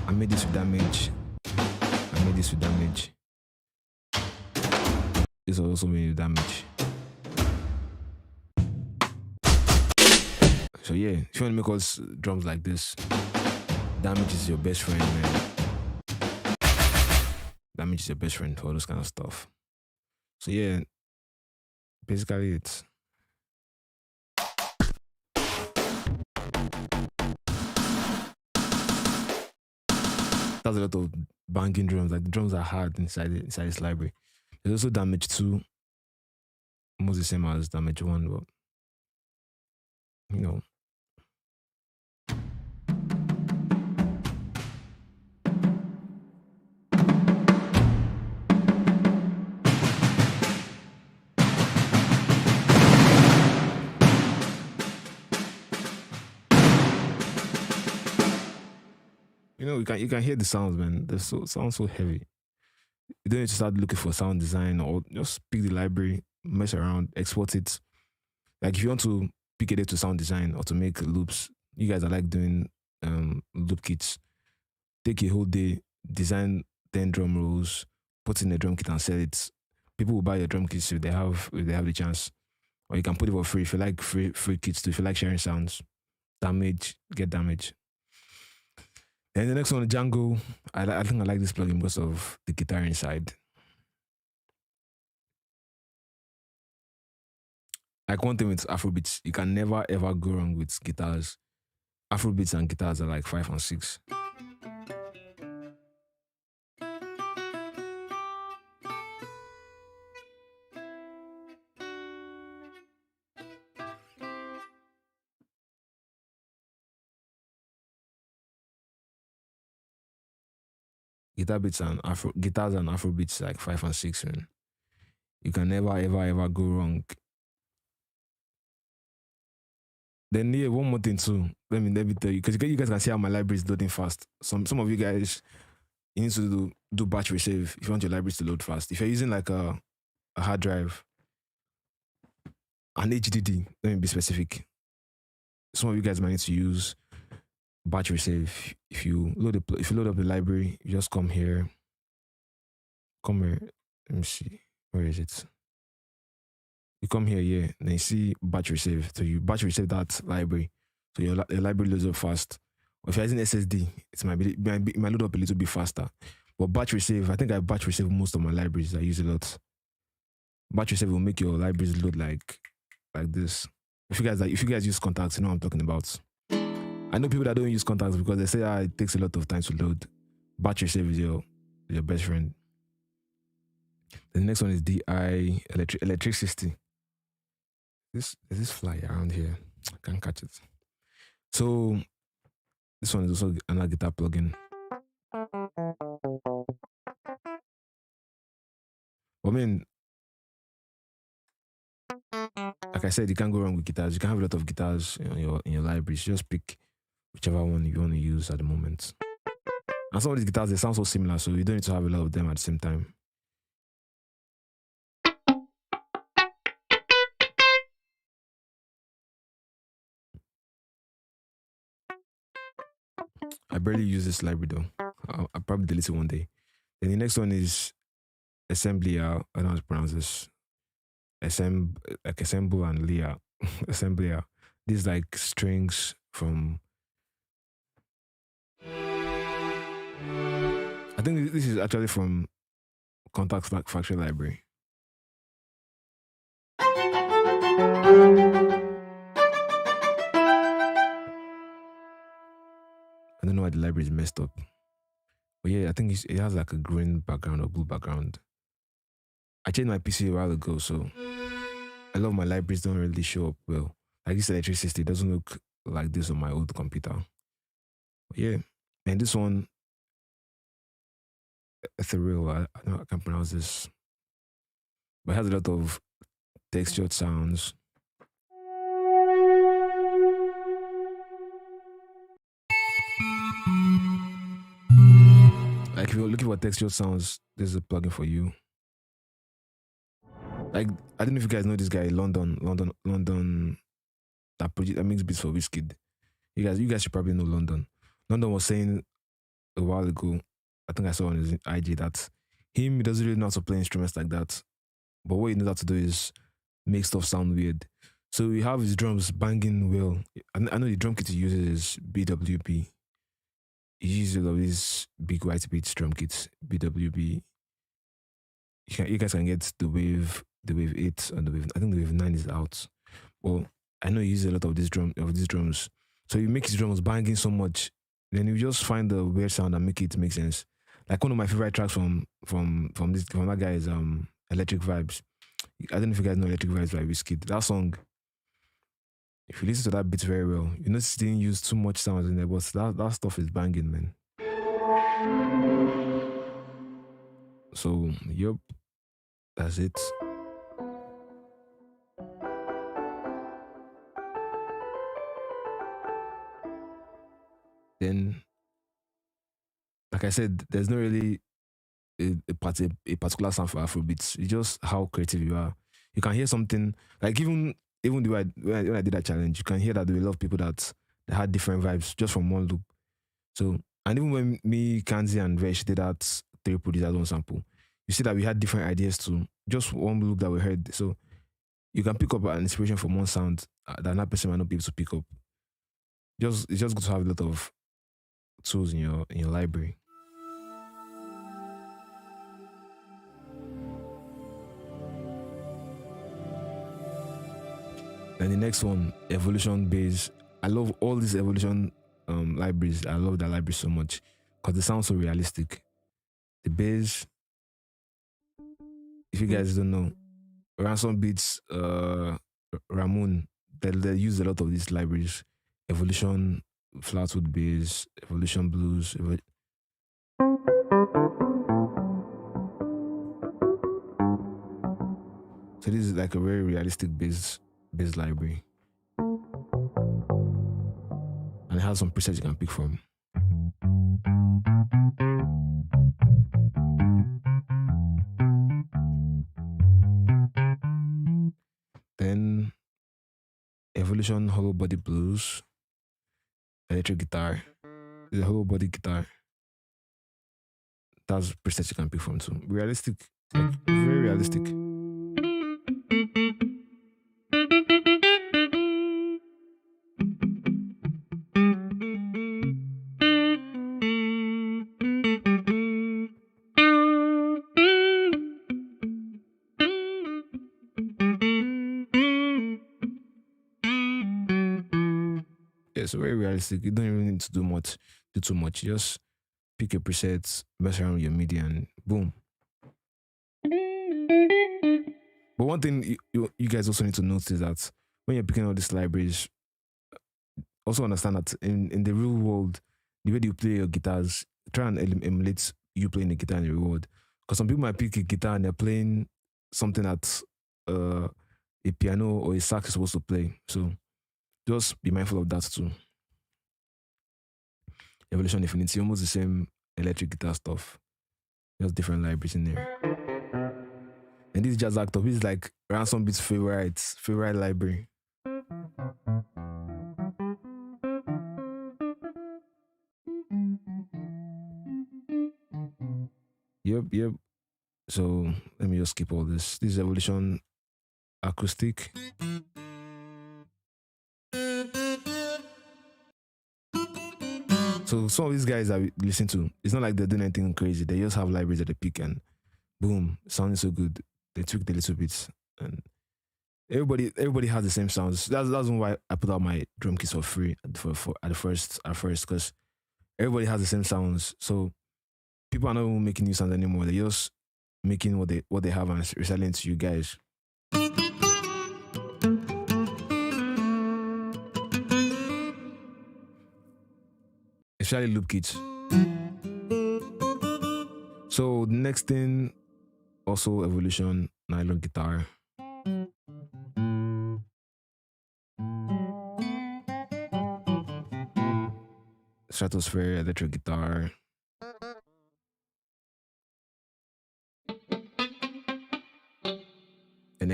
I made this with damage. I made this with damage. This also made with damage. So yeah, if you want to make us drums like this, damage is your best friend, man. Damage is your best friend for all those kind of stuff. So yeah, basically it's that's a lot of banging drums. Like the drums are hard inside this library. There's also damage 2, almost the same as damage 1, but you know. You know, you can hear the sounds, man. They sound so heavy. You don't need to start looking for sound design or just pick the library, mess around, export it. Like if you want to pick it to sound design or to make loops, you guys are like doing loop kits. Take a whole day, design 10 drum rolls, put in a drum kit and sell it. People will buy your drum kits if they have the chance. Or you can put it for free if you like free kits too. If you like sharing sounds, damage, get damage. And the next one, Django. I think I like this plugin because of the guitar inside. Like one thing with Afrobeats, you can never ever go wrong with guitars. Afrobeats and guitars are like 5 and 6. Guitars and Afrobeats like 5 and 6, man. You can never ever go wrong. Then yeah, one more thing too. Let me tell you, because you guys can see how my library is loading fast. Some of you guys, you need to do batch resave if you want your libraries to load fast. If you're using like a hard drive, an HDD, let me be specific. Some of you guys might need to use batch resave. If you load up the library, you just come here. Let me see. Where is it? You come here, yeah, and you see batch resave. So you batch resave that library. So your library loads up fast. Or if you're using SSD, it might load up a little bit faster. But batch resave, I think I batch resave most of my libraries. I use a lot. Batch resave will make your libraries load like this. If you guys use contacts, you know what I'm talking about. I know people that don't use contacts because they say it takes a lot of time to load. Batch resave is your best friend. The next one is DI electricity. There's this fly around here. I can't catch it. So this one is also another guitar plugin. I mean, like I said, you can't go wrong with guitars. You can have a lot of guitars in your libraries. Just pick whichever one you want to use at the moment. And some of these guitars, they sound so similar, so you don't need to have a lot of them at the same time. I barely use this library though. I'll probably delete it one day. Then the next one is assembly. I don't know how to pronounce this. Assemble and Leah. Assembly. These like strings from. I think this is actually from Contact Factory Library. I don't know why the library is messed up. But yeah, I think it has like a green background or blue background. I changed my PC a while ago, so a lot of my libraries don't really show up well. Like this electricity doesn't look like this on my old computer. But yeah, and this one, ethereal, I can't pronounce this. But it has a lot of textured sounds. Like if you're looking for textured sounds, there's a plugin for you. Like I don't know if you guys know this guy, London that makes beats for Wizkid. You guys should probably know London. London was saying a while ago, I think I saw on his IG that he doesn't really know how to play instruments like that. But what he knows how to do is make stuff sound weird. So we have his drums banging well. I know the drum kit he uses is BWB. He uses all of these big white beats drum kits, BWB. You guys can get the wave 8 and the wave. I think the wave 9 is out. Well, I know he uses a lot of these drums. So you make his drums banging so much, then you just find the weird sound and make it make sense. Like one of my favorite tracks from that guy is Electric Vibes. I don't know if you guys know Electric Vibes by Wizkid. That song, if you listen to that beat very well, you notice it didn't use too much sounds in there, but that stuff is banging, man. So, yup, that's it. Then, like I said, there's not really a particular sound for Afrobeats. It's just how creative you are. You can hear something like even the way when I did that challenge, you can hear that there were a lot of people that had different vibes just from one loop. So and even when me, Kanzi, and Vesh did that 3 producers one sample, you see that we had different ideas to just one loop that we heard. So you can pick up an inspiration from one sound that another person might not be able to pick up. It's just good to have a lot of tools in your library. And the next one, Evolution Base. I love all these Evolution libraries. I love that library so much because they sound so realistic. The bass, if you guys don't know, Ransom Beats, Ramon, they use a lot of these libraries. Evolution, Flatwood Bass, Evolution Blues. So this is like a very realistic bass library. And it has some presets you can pick from. Then Evolution Hollow Body Blues, electric guitar, the hollow body guitar. That's presets you can pick from too. Realistic, like very realistic. So very realistic. You don't even need to do too much. Just pick a preset, mess around with your MIDI, and boom. But one thing you guys also need to notice is that when you're picking all these libraries, also understand that in the real world, the way you play your guitars, try and emulate you playing the guitar in the real world. Because some people might pick a guitar and they're playing something that a piano or a sax is supposed to play. So just be mindful of that too. Evolution Infinity, almost the same electric guitar stuff. Just different libraries in there. And this Jazz Actor, this is like Ransom Beats' favorite library. Yep. So let me just skip all this. This is Evolution Acoustic. So some of these guys that we listen to, it's not like they're doing anything crazy. They just have libraries that they pick and boom, sounding so good. They tweak the little bits and everybody has the same sounds. That's why I put out my drum kits for free at first because everybody has the same sounds. So people are not even making new sounds anymore. They're just making what they have and reselling to you guys. Especially loop kits. So the next thing, also Evolution nylon guitar. Stratosphere electric guitar.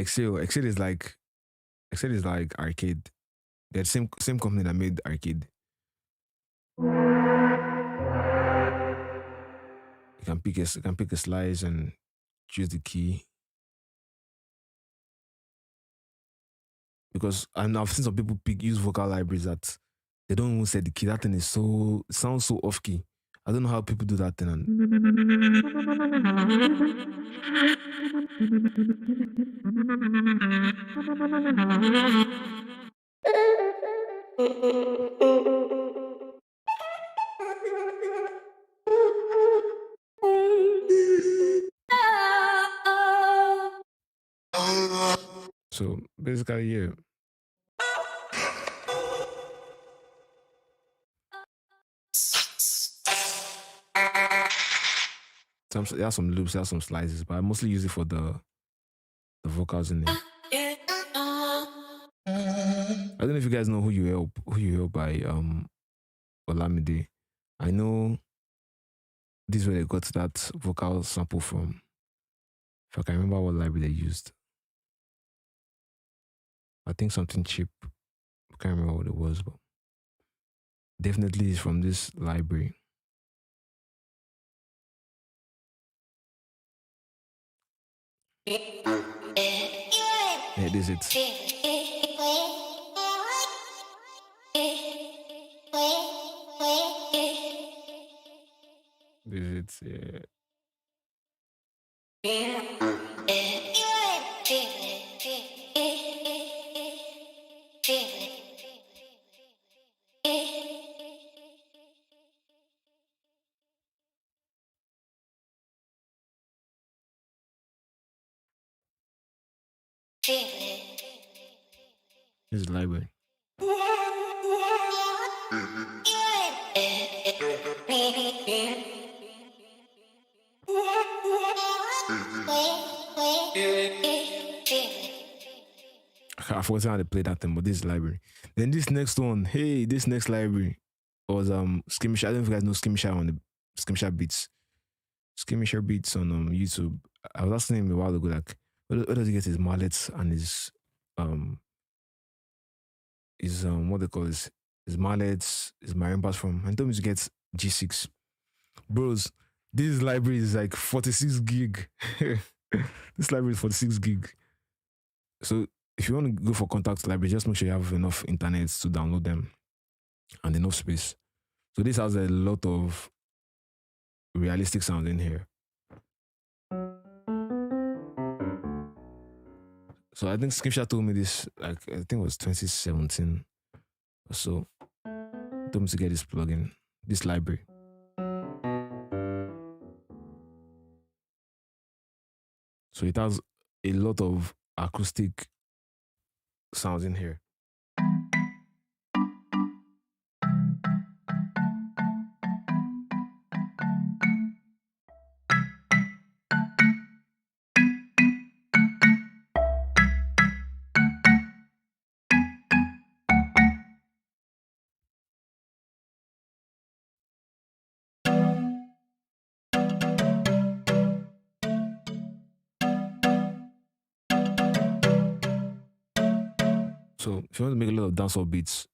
Excel is like Arcade. They're the same company that made Arcade. You can pick a slice and choose the key. Because I've seen some people use vocal libraries that they don't even set the key. That thing is it sounds so off key. I don't know how people do that thing. And so basically, yeah. There are some loops, there are some slices, but I mostly use it for the vocals in there. I don't know if you guys know Who You Help by Olamide. I know this is where they got that vocal sample from. If I can remember what library they used. I think something cheap. I can't remember what it was, but definitely it's from this library. Yeah, this is it. This is it, yeah. This is the library. I forgot how to play that thing, but this is the library. Then this next one, this next library was Skirmisher. I don't know if you guys know Skirmisher on the Skirmisher Beats. Skirmisher Beats on YouTube. I was asking him a while ago, like, where does he get his mallets and his what they call his mallets, his marimbas from? And told me to get G6. Bros, this library is like 46 gig. This library is 46 gig. So if you want to go for contact library, just make sure you have enough internet to download them and enough space. So this has a lot of realistic sound in here. So I think Skimsha told me this, like, I think it was 2017 or so. He told me to get this plugin, this library. So it has a lot of acoustic sounds in here. So if you want to make a lot of dancehall beats,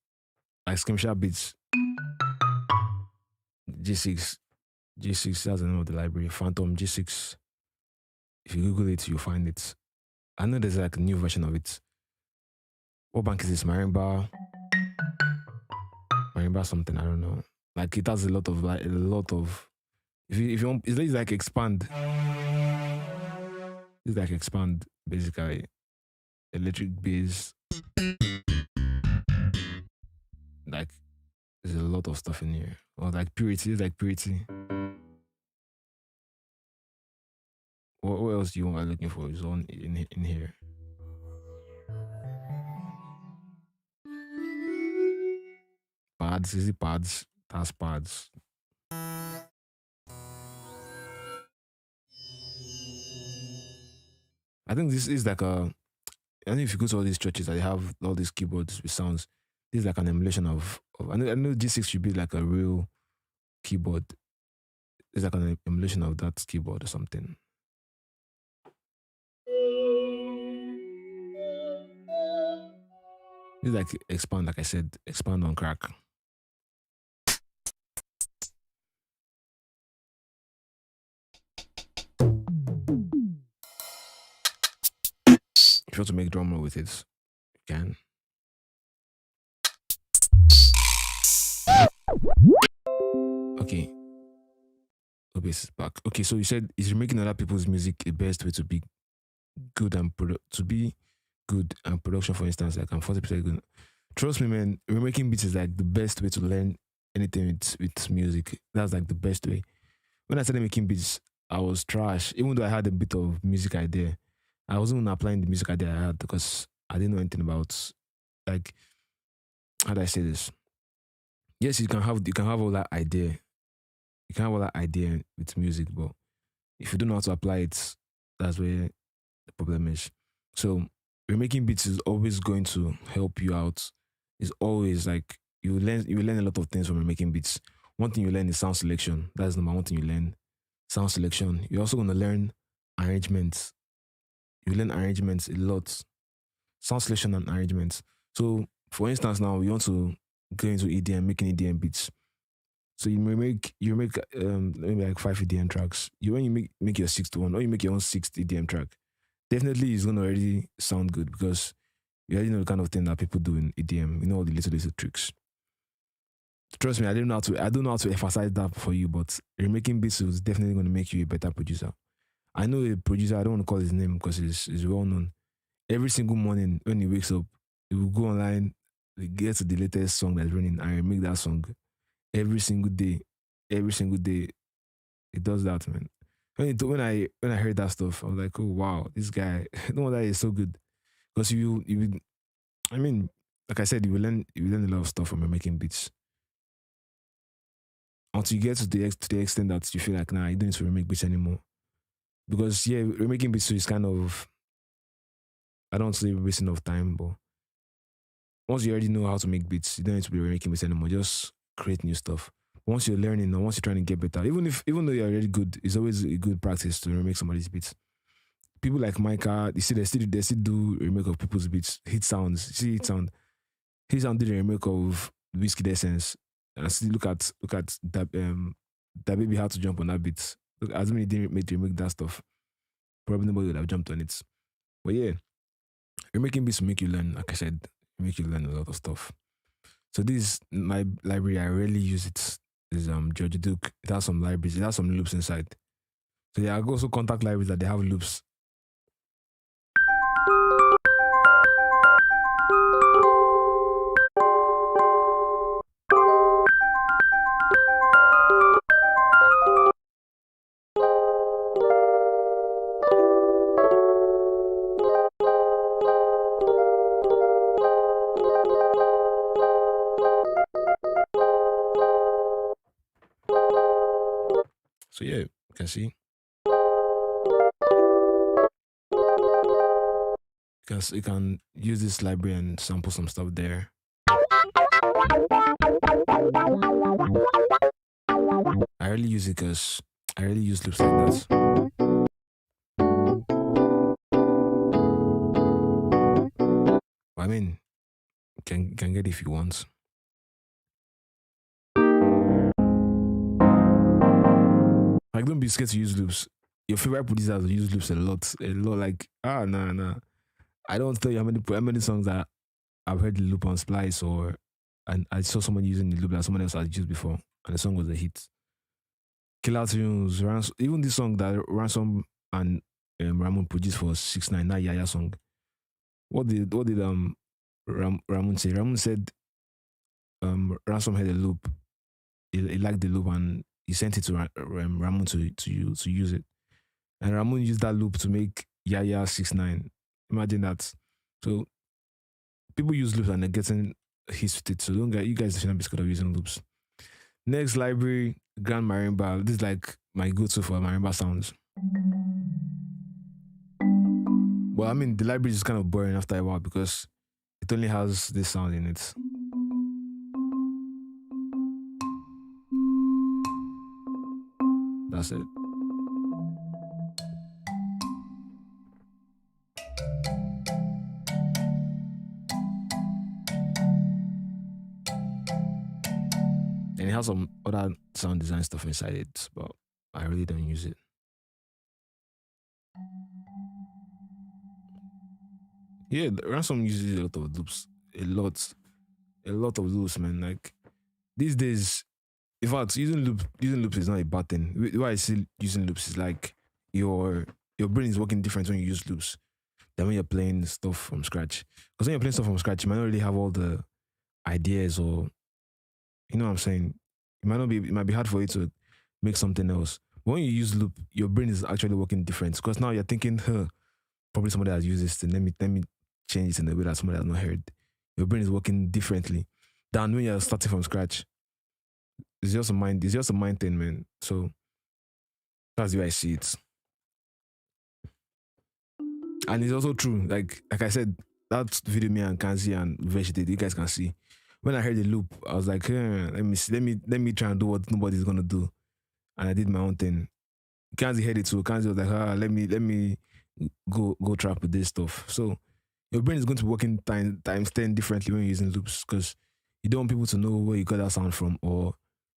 like Skimsha beats, G6, that's the name of the library, Phantom G6. If you Google it, you'll find it. I know there's like a new version of it. What bank is this? Marimba something, I don't know. Like it has a lot of if you want, it's like expand. It's like expand, basically. Electric bass. Like there's a lot of stuff in here. Or like purity, it's like purity. What else do you want looking for? Is on in here. Pads, is it pads? That's pads. I think this is like I don't know if you go to all these churches that they have all these keyboards with sounds. This is like an emulation of I know G6 should be like a real keyboard. It's like an emulation of that keyboard or something. It's like expand, like I said, expand on crack. If you want to make drum roll with it, you can. Okay. OBS is back. Okay, so you said is making other people's music a best way to be good and to be good and production, for instance, like I'm 40% good. Trust me, man, remaking beats is like the best way to learn anything with music. That's like the best way. When I started making beats, I was trash. Even though I had a bit of music idea, I wasn't even applying the music idea I had because I didn't know anything about, like, how do I say this? Yes, you can have all that idea. You can have all that idea with music, but if you don't know how to apply it, that's where the problem is. So remaking beats is always going to help you out. It's always like you learn a lot of things from remaking beats. One thing you learn is sound selection. That's number one thing you learn. Sound selection. You're also gonna learn arrangements. You learn arrangements a lot. Sound selection and arrangements. So for instance, now you want to go into EDM, making EDM beats. So you make maybe like 5 EDM tracks. When you make your sixth one, or you make your own sixth EDM track, definitely it's gonna already sound good because you already know the kind of thing that people do in EDM. You know all the little tricks. Trust me, I don't know how to emphasize that for you, but remaking beats is definitely gonna make you a better producer. I know a producer, I don't want to call his name because he's well known. Every single morning when he wakes up, he will go online, he gets the latest song that's running and remake that song every single day. Every single day, he does that, man. When I heard that stuff, I was like, oh wow, this guy, no wonder he's so good. Because I mean, like I said, you will learn a lot of stuff from making beats. Until you get to the extent that you feel like nah, you don't need to remake beats anymore. Because yeah, remaking beats is kind of, I don't say wasting of time, but once you already know how to make beats, you don't need to be remaking beats anymore. Just create new stuff. Once you're learning or once you're trying to get better, even though you're already good, it's always a good practice to remake somebody's beats. People like Micah, you see, they still do remake of people's beats, hit sounds. See hit sound. Hit sound did a remake of Wizkid Essence. And I still look at that baby had to jump on that beat. Look, as many didn't remake that stuff. Probably nobody would have jumped on it. But yeah, remaking beats will make you learn, like I said, make you learn a lot of stuff. So this my library, I rarely use it. Is George Duke. It has some libraries, it has some loops inside. So yeah, I also contact libraries that they have loops. So yeah, you can see. You can use this library and sample some stuff there. I rarely use it because I rarely use loops like that. But I mean, you can get it if you want. Like, don't be scared to use loops. Your favorite producers use loops a lot. Like, nah. I don't tell you how many songs that I've heard the loop on Splice and I saw someone using the loop that someone else had used before, and the song was a hit. Killer Tunes, even this song that Ransom and Ramon produced for 6ix9ine, that Yaya song. What did Ramon say? Ramon said Ransom had a loop. He liked the loop and he sent it to Ramon to use it. And Ramon used that loop to make Yaya 6ix9ine. Imagine that. So people use loops and they're getting hits with it. So don't get you guys should not be scared of using loops. Next library, Grand Marimba. This is like my go-to for marimba sounds. Well, I mean the library is kind of boring after a while because it only has this sound in it. That's it. And it has some other sound design stuff inside it, but I really don't use it. Yeah, Ransom uses a lot of loops. A lot of loops, man. Like these days, in fact, using loops is not a bad thing. Why I say using loops is like your brain is working different when you use loops than when you're playing stuff from scratch. Because when you're playing stuff from scratch, you might not really have all the ideas, or you know what I'm saying. It might be hard for you to make something else. But when you use loop, your brain is actually working different. Because now you're thinking, huh, probably somebody has used this thing. Let me change it in a way that somebody has not heard. Your brain is working differently than when you're starting from scratch. It's just a mind thing, man. So that's the way I see it. And it's also true. Like I said, that video me and Kanzi and Vesh did, you guys can see. When I heard the loop, I was like, let me see, let me try and do what nobody's gonna do. And I did my own thing. Kanzi heard it too. Kanzi was like, let me go trap with this stuff. So your brain is going to be working times 10 differently when you're using loops, because you don't want people to know where you got that sound from, or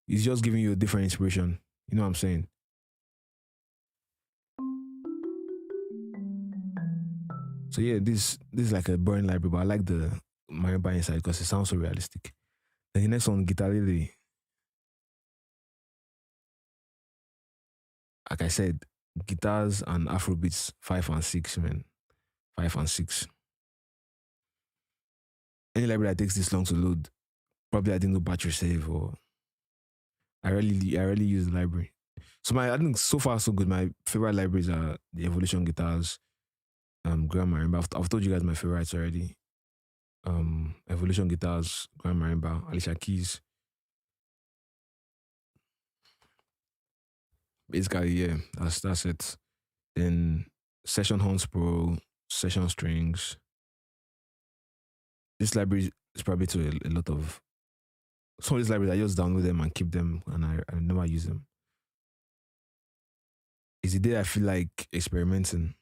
it's just giving you a different inspiration. You know what I'm saying? So yeah, this is like a boring library, but I like the marimba inside because it sounds so realistic. Then the next one, Guitarist. Like I said, guitars and Afrobeats 5 and 6, man. 5 and 6. Any library that takes this long to load, probably I didn't do battery save, or I rarely use the library. So I think so far so good. My favorite libraries are the Evolution guitars, Grand Marimba. I've told you guys my favorites already. Evolution guitars, Grand Marimba, Alicia Keys. Basically, yeah, that's it. Then Session Horns Pro, Session Strings. This library is probably to a lot of some of these libraries. I just download them and keep them, and I never use them. Is the day I feel like experimenting.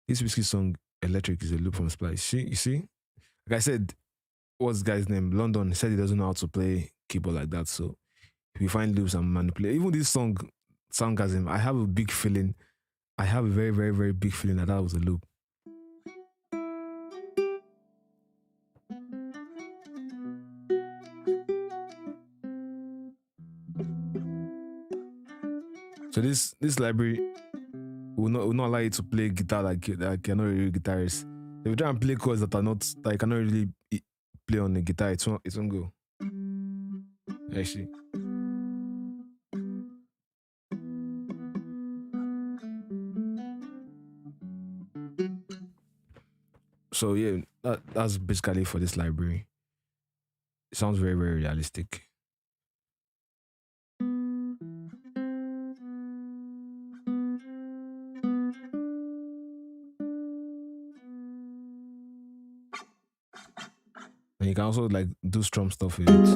This Wizkid song, Electric, is a loop from Splice. You see? Like I said, what's the guy's name? London said he doesn't know how to play keyboard like that. So if you find loops and manipulate, even this song, Soundgasm, I have a big feeling. I have a very, very, very big feeling that was a loop. So this library will not allow you to play guitar like you're not really a guitarist. If you try and play chords that are not, that you cannot really play on the guitar, it won't go. Actually. So yeah, that's basically for this library. It sounds very, very realistic. And you can also like do strum stuff with it.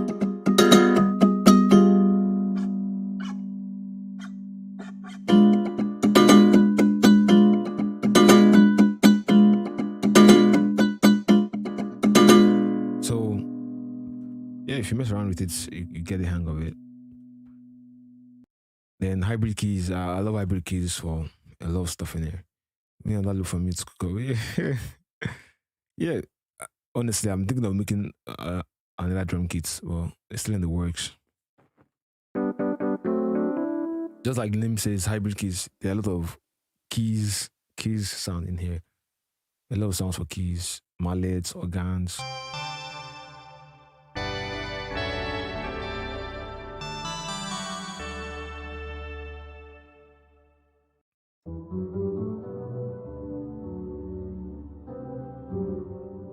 So yeah, if you mess around with it, you get the hang of it. Then hybrid keys, I love hybrid keys for a lot of stuff in there. Me and that look for me to go. Yeah. Yeah. Honestly, I'm thinking of making another drum kit. Well, it's still in the works. Just like the name says, hybrid keys. There are a lot of keys sound in here. A lot of sounds for keys, mallets, organs.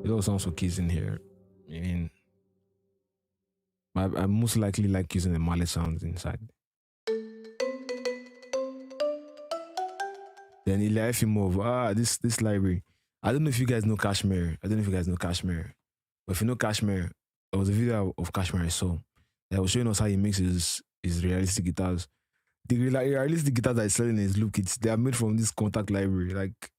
A lot of sounds for keys in here. I mean, I most likely like using the mallet sounds inside. Then Ilya Efimov, this library. I don't know if you guys know Kashmir. But if you know Kashmir, there was a video of Kashmir I saw that was showing us how he makes his realistic guitars. The realistic guitars that he's selling in his loop kits, they are made from this contact library. Like,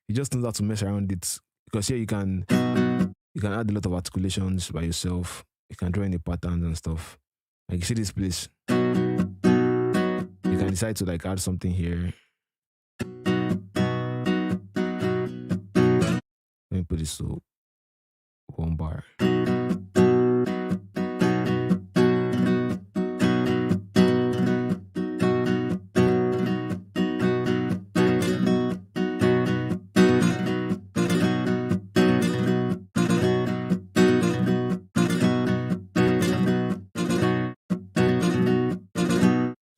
he just knows how to mess around it. Because here you can add a lot of articulations by yourself. You can draw in the patterns and stuff. Like you see this place, you can decide to like add something here. Let me put this to 1 bar.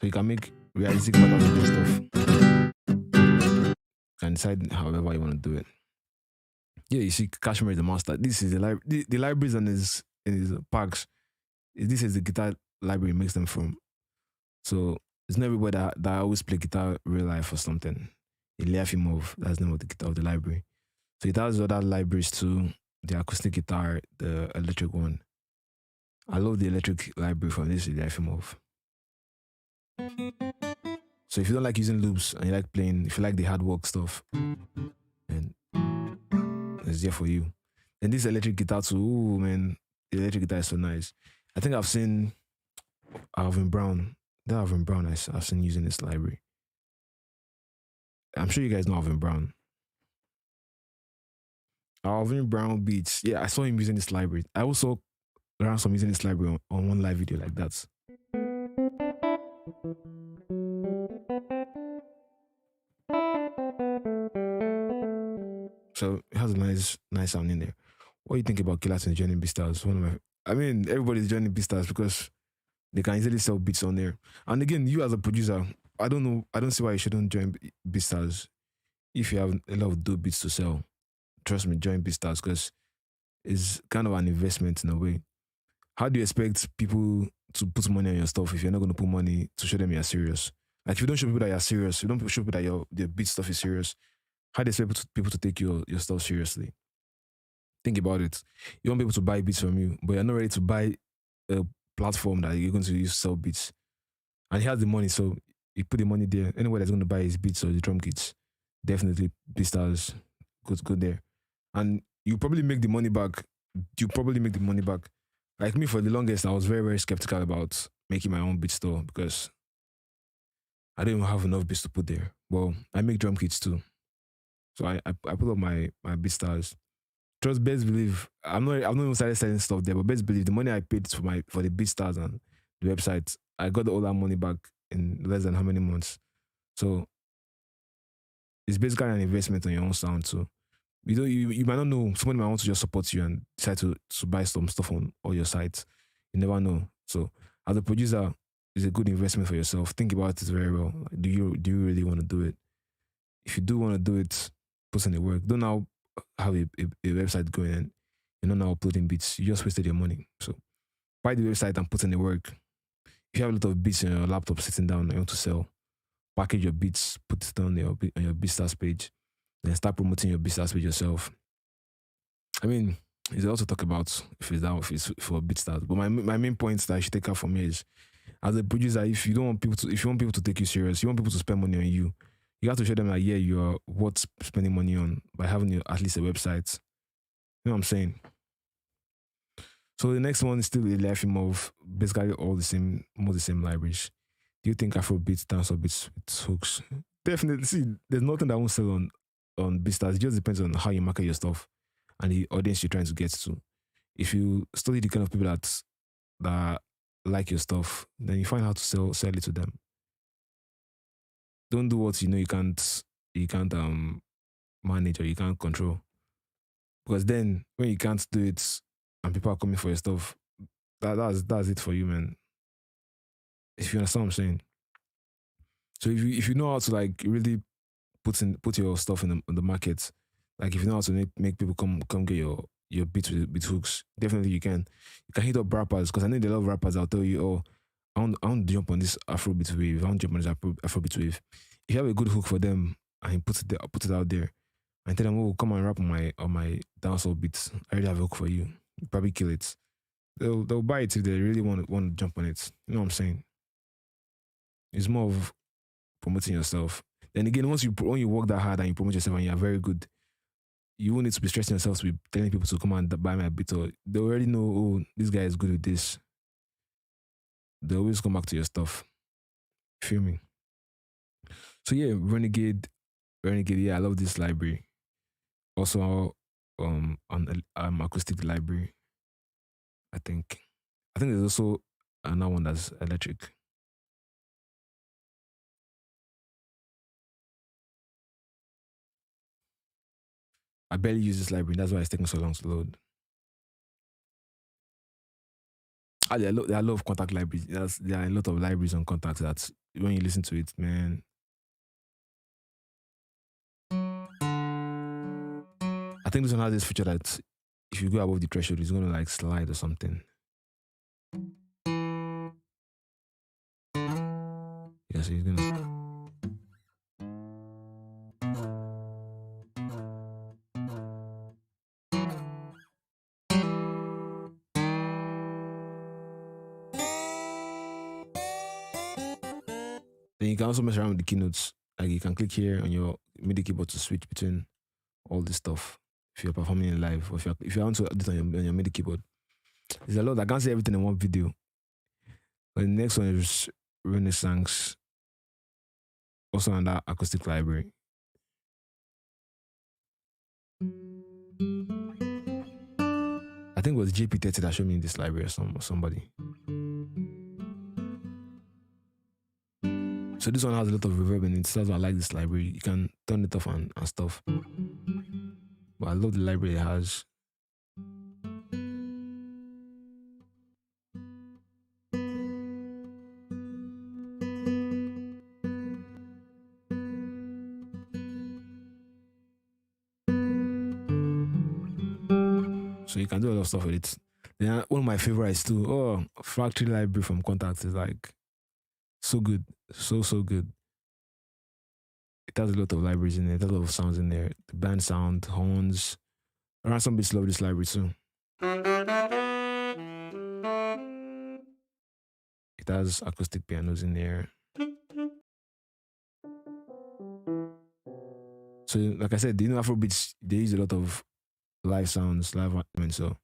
So you can make realistic patterns of this stuff. You can decide however you want to do it. Yeah, you see, Kashmir is the master. This is the library. The libraries in his packs. This is the guitar library he makes them from. So it's not everybody that always play guitar real life or something. Eliafimov, that's the name of the guitar of the library. So it has other libraries too. The acoustic guitar, the electric one. I love the electric library from this Eliafimov. So if you don't like using loops and you like playing, if you like the hard work stuff, and it's there for you. And this electric guitar too, ooh man, the electric guitar is so nice. I think I've seen Alvin Brown. That Alvin Brown I've seen using this library. I'm sure you guys know Alvin Brown. Alvin Brown beats. Yeah, I saw him using this library. I also ran some using this library on one live video like that. So it has a nice sound in there. What do you think about Killatin joining Beatstars? I mean, everybody's joining Beatstars because they can easily sell beats on there. And again, you as a producer, I don't see why you shouldn't join Beatstars if you have a lot of dope beats to sell. Trust me, join Beatstars because it's kind of an investment in a way. How do you expect people to put money on your stuff if you're not going to put money to show them you're serious? Like if you don't show people that you're serious, you don't show people that your beat stuff is serious, how do you expect people to take your stuff seriously? Think about it. You want people to buy beats from you, but you're not ready to buy a platform that you're going to use to sell beats. And he has the money, so you put the money there. Anyone that's going to buy his beats or the drum kits, definitely Beatstars go there. And you probably make the money back. Like me, for the longest, I was very, very skeptical about making my own beat store because I didn't have enough beats to put there. Well, I make drum kits too. So I put up my Beatstars. Trust, best believe, I've not even started selling stuff there, but best believe the money I paid for the Beatstars and the website, I got all that money back in less than how many months. So it's basically an investment on your own sound too. You might not know. Somebody might want to just support you and decide to buy some stuff on all your sites. You never know. So as a producer, it's a good investment for yourself. Think about it very well. Like, do you really want to do it? If you do want to do it, put in the work. Don't now have a website going and you're not now uploading beats. You just wasted your money. So buy the website and put in the work. If you have a lot of beats on your laptop sitting down and you want to sell, package your beats, put it on your Beatstars page, then start promoting your Beatstars page yourself. I mean, it's also talk about if it's for Beatstars. But my main point that I should take out from here is, as a producer, if you want people to take you serious, you want people to spend money on you, you have to show them that yeah, you're worth spending money on by having at least a website. You know what I'm saying? So the next one is still a Eliafimov, basically all the same, most the same libraries. Do you think Afrobeats, dancehall beats with hooks? Definitely. See, there's nothing that won't sell on Beatstars. It just depends on how you market your stuff and the audience you're trying to get to. If you study the kind of people that like your stuff, then you find how to sell it to them. Don't do what you know you can't manage or you can't control. Because then when you can't do it and people are coming for your stuff, that's it for you, man. If you understand what I'm saying. So if you know how to like really put your stuff in the market, like if you know how to make people come get your beats with hooks, definitely you can hit up rappers, because I know there are a lot of rappers that'll tell you, oh, I want to jump on this Afrobeat wave, I want to jump on this Afrobeat wave. If you have a good hook for them and you put it out there and tell them, oh, come and rap on my dancehall beats, I already have a hook for you. You probably kill it. They'll buy it if they really want to jump on it. You know what I'm saying? It's more of promoting yourself. Then again, when you work that hard and you promote yourself and you're very good, you won't need to be stressing yourself to be telling people to come and buy my beat, or they already know, oh, this guy is good with this. they always come back to your stuff. Feel me? So yeah, Renegade. Yeah, I love this library. Also, an acoustic library. I think. I think there's also another one that's electric. I barely use this library. That's why it's taking so long to load. There are a lot of contact libraries. There are a lot of libraries on contact that when you listen to it, man. I think this one has this feature that if you go above the threshold, it's gonna like slide or something. Yeah, so it's gonna. Then you can also mess around with the keynotes. Like you can click here on your MIDI keyboard to switch between all this stuff. If you're performing in live, or if you want to do it on your MIDI keyboard, there's a lot. I can't say everything in one video. But the next one is Renaissance, also on that acoustic library. I think it was JP30 that showed me this library or somebody. So this one has a lot of reverb in it. So that's why I like this library. You can turn it off and stuff. But I love the library it has. So you can do a lot of stuff with it. Then one of my favorites too. Factory Library from Contact is like so good. So good. It has a lot of libraries in it. It has a lot of sounds in there. The band sound, horns. Ransom Beats love this library too. It has acoustic pianos in there. So like I said, Afrobeats, they use a lot of live sounds, live elements. So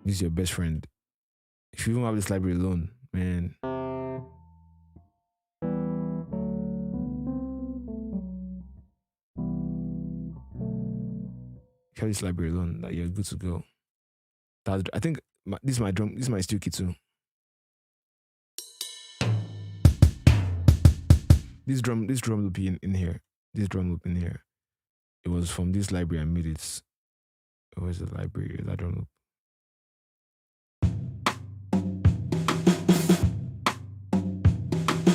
this is your best friend. If you even have this library alone, man. If you have this library alone, that you're good to go. I think this is my drum. This is my steel kit too. This drum loop in here. This drum loop in here. It was from this library I made it. Where's the library? That drum loop.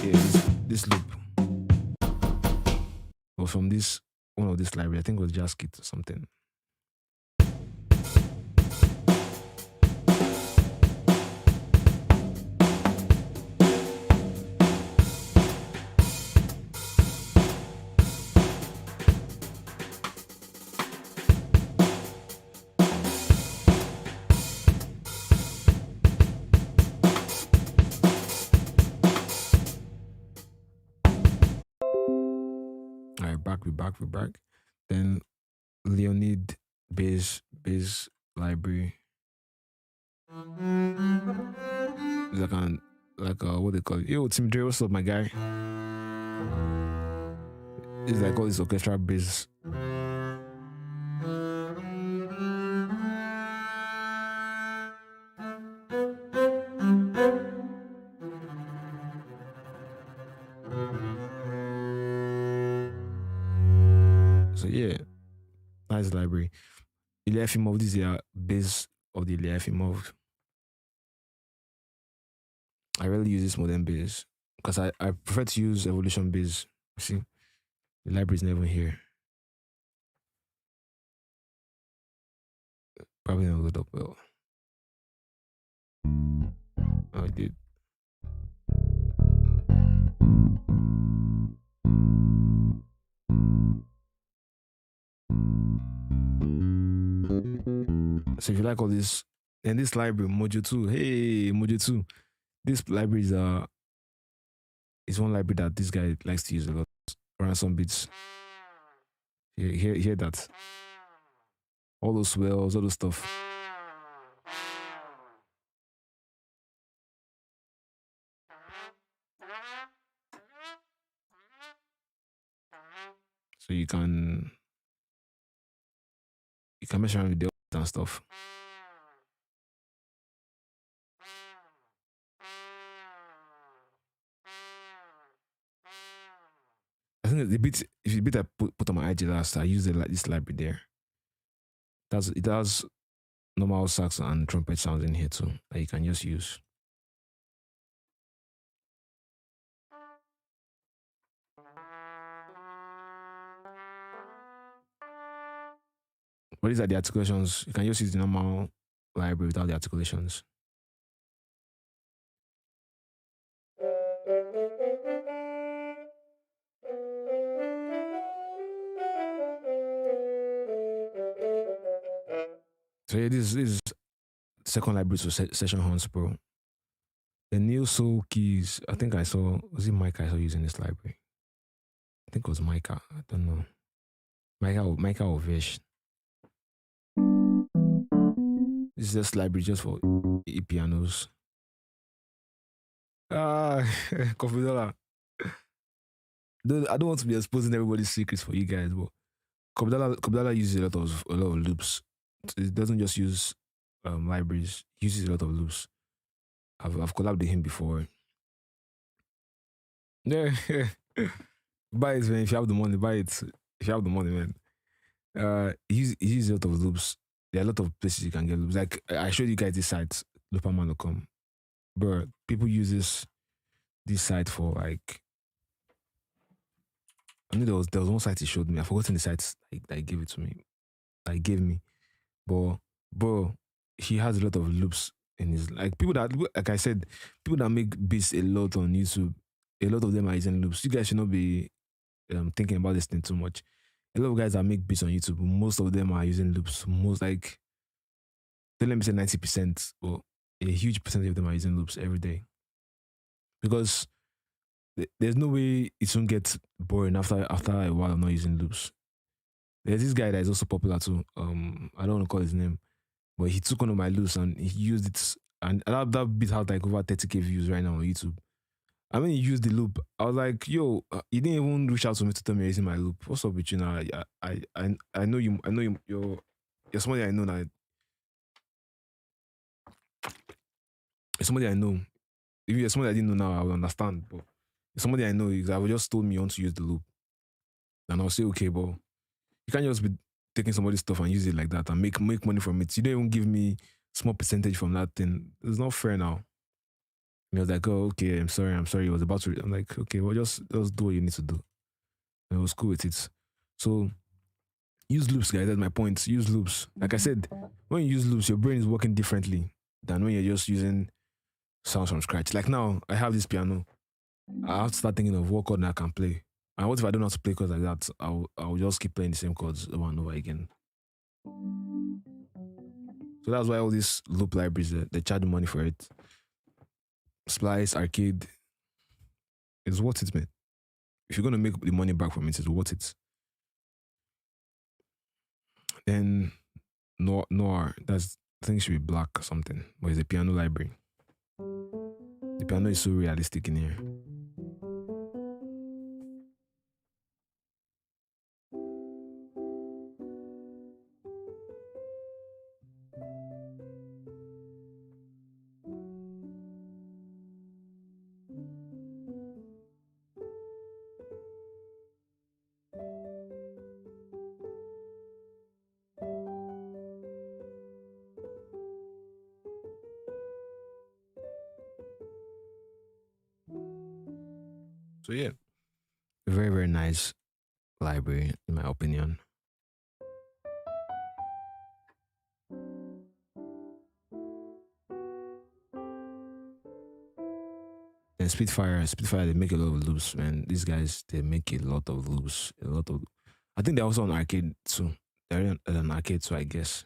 Yeah, this loop was from one of this library. I think it was Jazz Kit or something. We're back. Then Leonid bass library. Like what they call it? Yo, Tim Dre, what's up, my guy? It's like all this orchestral bass. So yeah, nice library. Ilya Efimov, this is the bass of the Ilya Efimov. I rarely use this modern bass because I prefer to use Evolution bass. See, the library is never here. Probably not load up well. Oh, I did. So if you like all this, and this library, Mojo 2, hey, Mojo 2. This library is one library that this guy likes to use a lot. Ransom Beats. Hear that. All those swells, all those stuff. So you can mess around with the and stuff. I think the beat, if the beat I put on my IG last, I used this library there. It has normal sax and trumpet sounds in here too that you can just use. But these are the articulations. You can just use the normal library without the articulations. So yeah, this is second library to Session Horns Pro. The new Soul Keys, I think I saw, was it Micah I saw using this library? I think it was Micah, I don't know. Micah or Vish. This is just library just for pianos. Confidella. I don't want to be exposing everybody's secrets for you guys, but Confidella uses a lot of loops. It doesn't just use libraries. He uses a lot of loops. I've collabed with him before. Yeah, buy it, man. If you have the money, buy it. If you have the money, man. He uses a lot of loops. There are a lot of places you can get loops. Like I showed you guys this site, looperman.com. Bro, people use this site for like. I knew there was one site he showed me. I've forgotten the site that he gave it to me. That he gave me. But bro, he has a lot of loops in his like people that, like I said, people that make beats a lot on YouTube. A lot of them are using loops. You guys should not be thinking about this thing too much. A lot of guys that make beats on YouTube, most of them are using loops. Most like, don't let me say 90%, but a huge percentage of them are using loops every day. Because there's no way it won't get boring after a while of not using loops. There's this guy that is also popular too. I don't want to call his name, but he took one of my loops and he used it, and that beat had like over 30k views right now on YouTube. I mean, he used the loop. I was like, yo, you didn't even reach out to me to tell me you're using my loop. What's up with you now? I know you. I know you're somebody I know now. It's somebody I know. If you're somebody I didn't know now, I would understand. But it's somebody I know. I would just told me you want to use the loop, and I'll say okay, but you can't just be taking somebody's stuff and use it like that and make money from it. You don't even give me small percentage from that thing. It's not fair now. He was like, oh, okay, I'm sorry. He was about to. I'm like, okay, well, just do what you need to do. And I was cool with it. So use loops, guys. That's my point. Use loops. Like I said, when you use loops, your brain is working differently than when you're just using sounds from scratch. Like now, I have this piano. I have to start thinking of what chord I can play. And what if I don't know how to play chords like that? I'll just keep playing the same chords over and over again. So that's why all these loop libraries, they charge money for it. Splice, Arcade, it's worth it, man. If you're going to make the money back from it, it's worth it. Then Noir, I think it should be Blaq or something, but it's a piano library. The piano is so realistic in here. So yeah, very, very nice library in my opinion. And Spitfire, they make a lot of loops, man. These guys, they make a lot of loops. I think they're also on Arcade too. They're on Arcade too, I guess.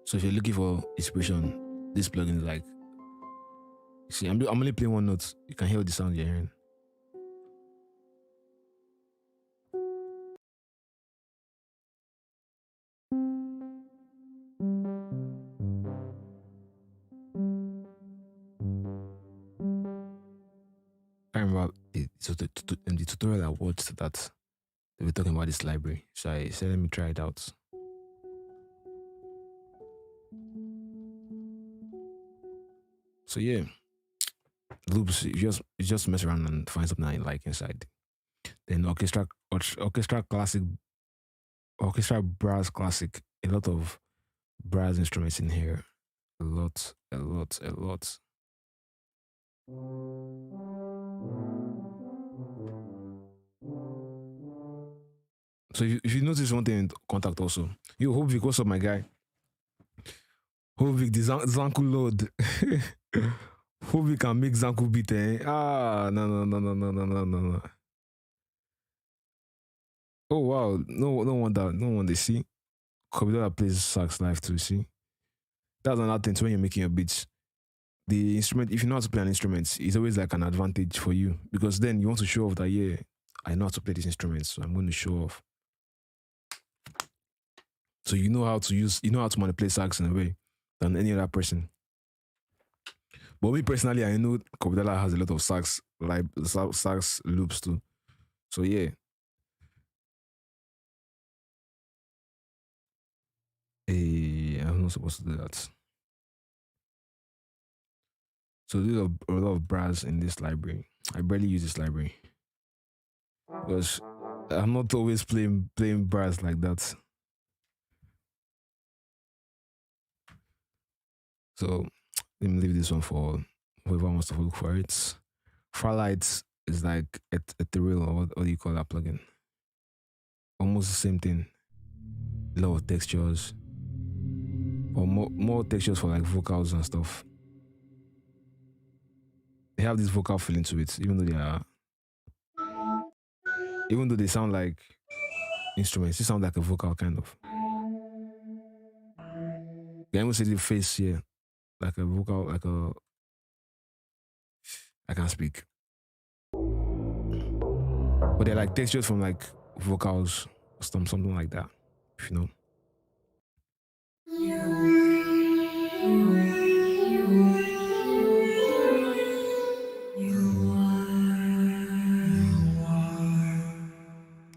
So if you're looking for inspiration, this plugin is like, see, I'm only playing one note. You can hear the sound you're hearing. remember the tutorial I watched that they were talking about this library. So I said, let me try it out. So yeah, loops, you just mess around and find something that you like inside. Then orchestra classic, orchestra brass classic, a lot of brass instruments in here. A lot. So if you notice one thing in contact also, yo, Hobvik, what's up, my guy? Hobvik, the Zanku load. Hobvik can make Zanku beat, eh? Ah, no. Oh wow, no wonder. See, Kobidora plays sax live too. See, that's another thing. So when you're making your beats, the instrument, if you know how to play an instrument, it's always like an advantage for you because then you want to show off that yeah, I know how to play this instrument, so I'm going to show off. So you know how to manipulate sax in a way than any other person. But me personally, I know Kobidala has a lot of sax loops too. So yeah. I'm not supposed to do that. So there's a lot of brass in this library. I barely use this library because I'm not always playing brass like that. So let me leave this one for whoever wants to look for it. Farlight is like ethereal, or what do you call that plugin? Almost the same thing. A lot of textures, or more textures for like vocals and stuff. They have this vocal feeling to it, even though they sound like instruments, they sound like a vocal kind of. They even say the face here, like a vocal, I can't speak. But they're like textures from like vocals or something like that, if you know.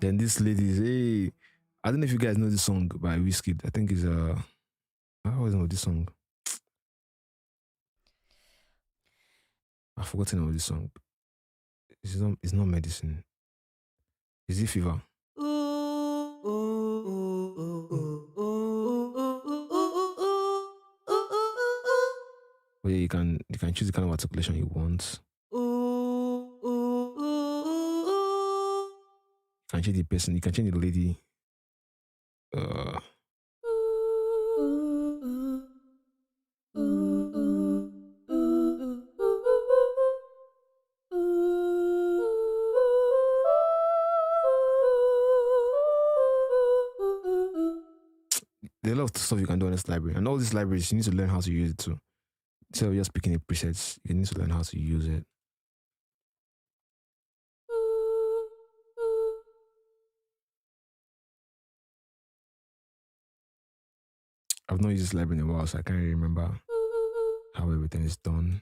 Then this lady is, hey, I don't know if you guys know this song by Wizkid. I think it's I always know this song. I've forgotten about this song. It's not medicine. Is it fever? But yeah, you can choose the kind of articulation you want. You can change the person, you can change the lady. There's a lot of stuff you can do on this library. And all these libraries, you need to learn how to use it too. Instead of just picking the presets, you need to learn how to use it. I've not used this library in a while, so I can't really remember how everything is done.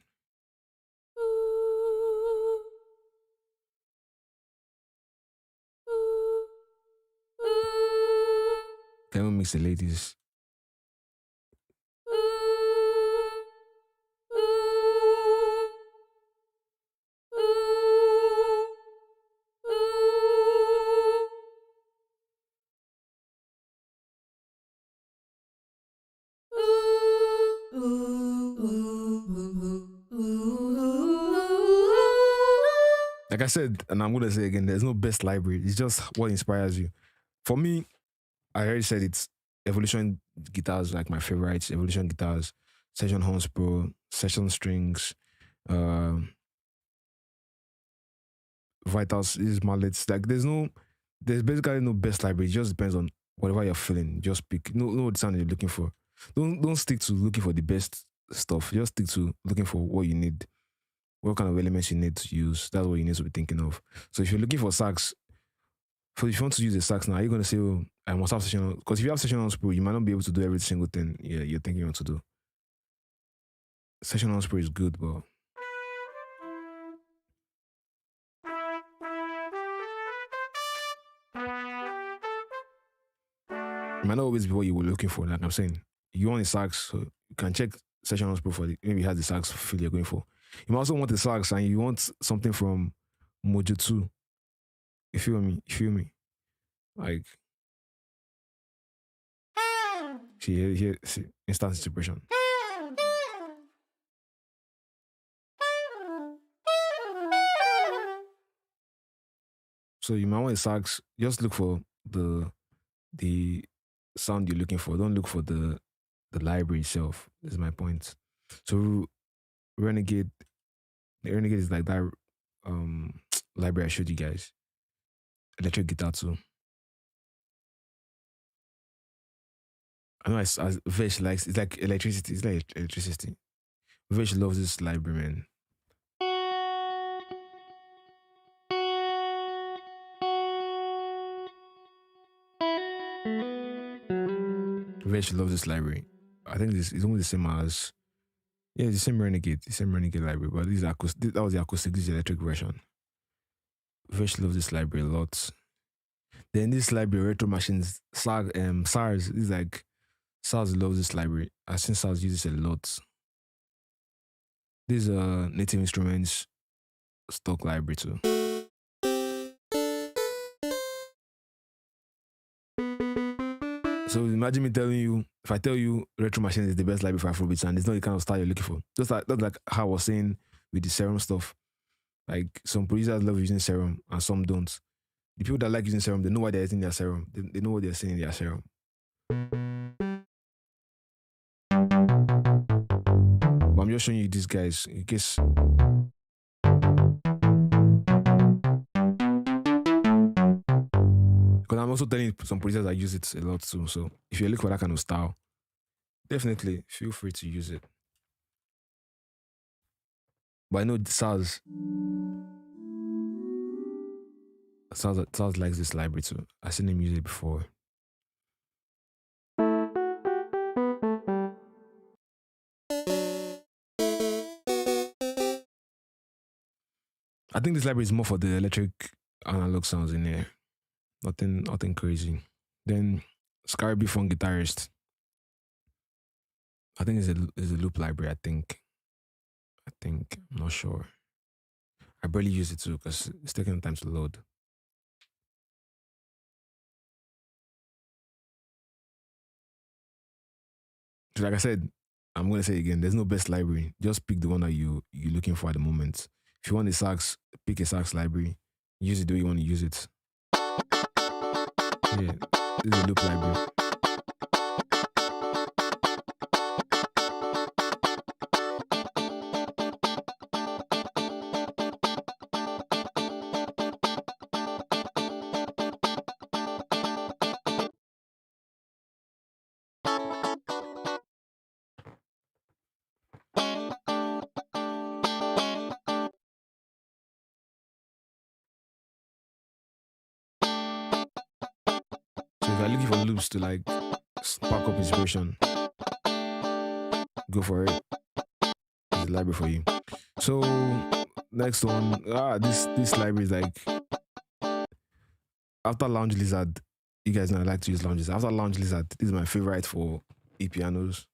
Can even mix the ladies. Like I said, and I'm going to say again, there's no best library. It's just what inspires you. For me, I already said it's Evolution guitars, like my favorites. Evolution guitars, Session Horns Pro, Session Strings, Vitals, is mallets. Like there's basically no best library. It just depends on whatever you're feeling. Just pick. No sound you're looking for. Don't stick to looking for the best stuff. Just stick to looking for what you need. What kind of elements you need to use. That's what you need to be thinking of. So if you're looking for sax, if you want to use a sax now, you're going to say, oh, I must have session. Because if you have Session Horns Pro, you might not be able to do every single thing you're thinking you want to do. Session Horns Pro is good, but It might not always be what you were looking for. Like I'm saying, you want a sax, so you can check Session House Pro for maybe it has the sax feel you're going for. You might also want the sax and you want something from Mojo 2. You feel me? You feel me? Like, see, instant inspiration. So you might want a sax. Just look for the sound you're looking for. Don't look for the library itself. Is my point. So Renegade, the Renegade is like that library I showed you guys. Electric guitar too. I know as Vesh likes, it's like electricity. It's like electricity. Vesh loves this library, man. Vesh loves this library. I think this is only the same as, yeah, the same Renegade library, but this is acoustic. That was the acoustic. This is the electric version. Vesh loves this library a lot. Then this library, Retro Machines, SARS, is like, SARS loves this library. I've seen SARS use this a lot. This is a Native Instruments stock library too. So imagine me telling you, if I tell you Retro Machines is the best library for Afrobeats and it's not the kind of style you're looking for. Just like, that's like how I was saying with the Serum stuff. Like some producers love using Serum and some don't. The people that like using Serum, they know why they're using their Serum. They know what they're saying in their Serum. But I'm just showing you these guys in case. Because I'm also telling some producers that use it a lot too. So if you're looking for that kind of style, definitely feel free to use it. But I know SARS likes this library too. I've seen him use it before. I think this library is more for the electric analog sounds in there. Nothing crazy. Then Scarby from Guitarist. I think it's a loop library, I'm not sure. I barely use it too because it's taking time to load. So like I said, I'm gonna say again, there's no best library. Just pick the one that you're looking for at the moment. If you want a sax, pick a sax library. Use it the way you want to use it. Yeah, this is a loop library. So if you're looking for loops to like spark up inspiration, go for it. It's a library for you. So next one, this library is like after Lounge Lizard. You guys know I like to use Lounges. After Lounge Lizard, this is my favorite for e-pianos.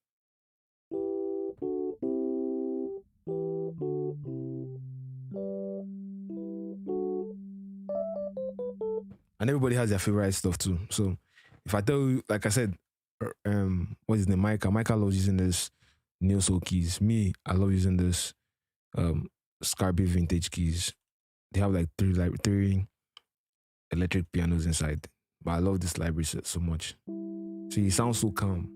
And everybody has their favorite stuff too. So if I tell you, like I said, what's his name? Micah loves using this Neo Soul keys. Me, I love using this Scarby vintage keys. They have like three electric pianos inside. But I love this library so much. So it sounds so calm.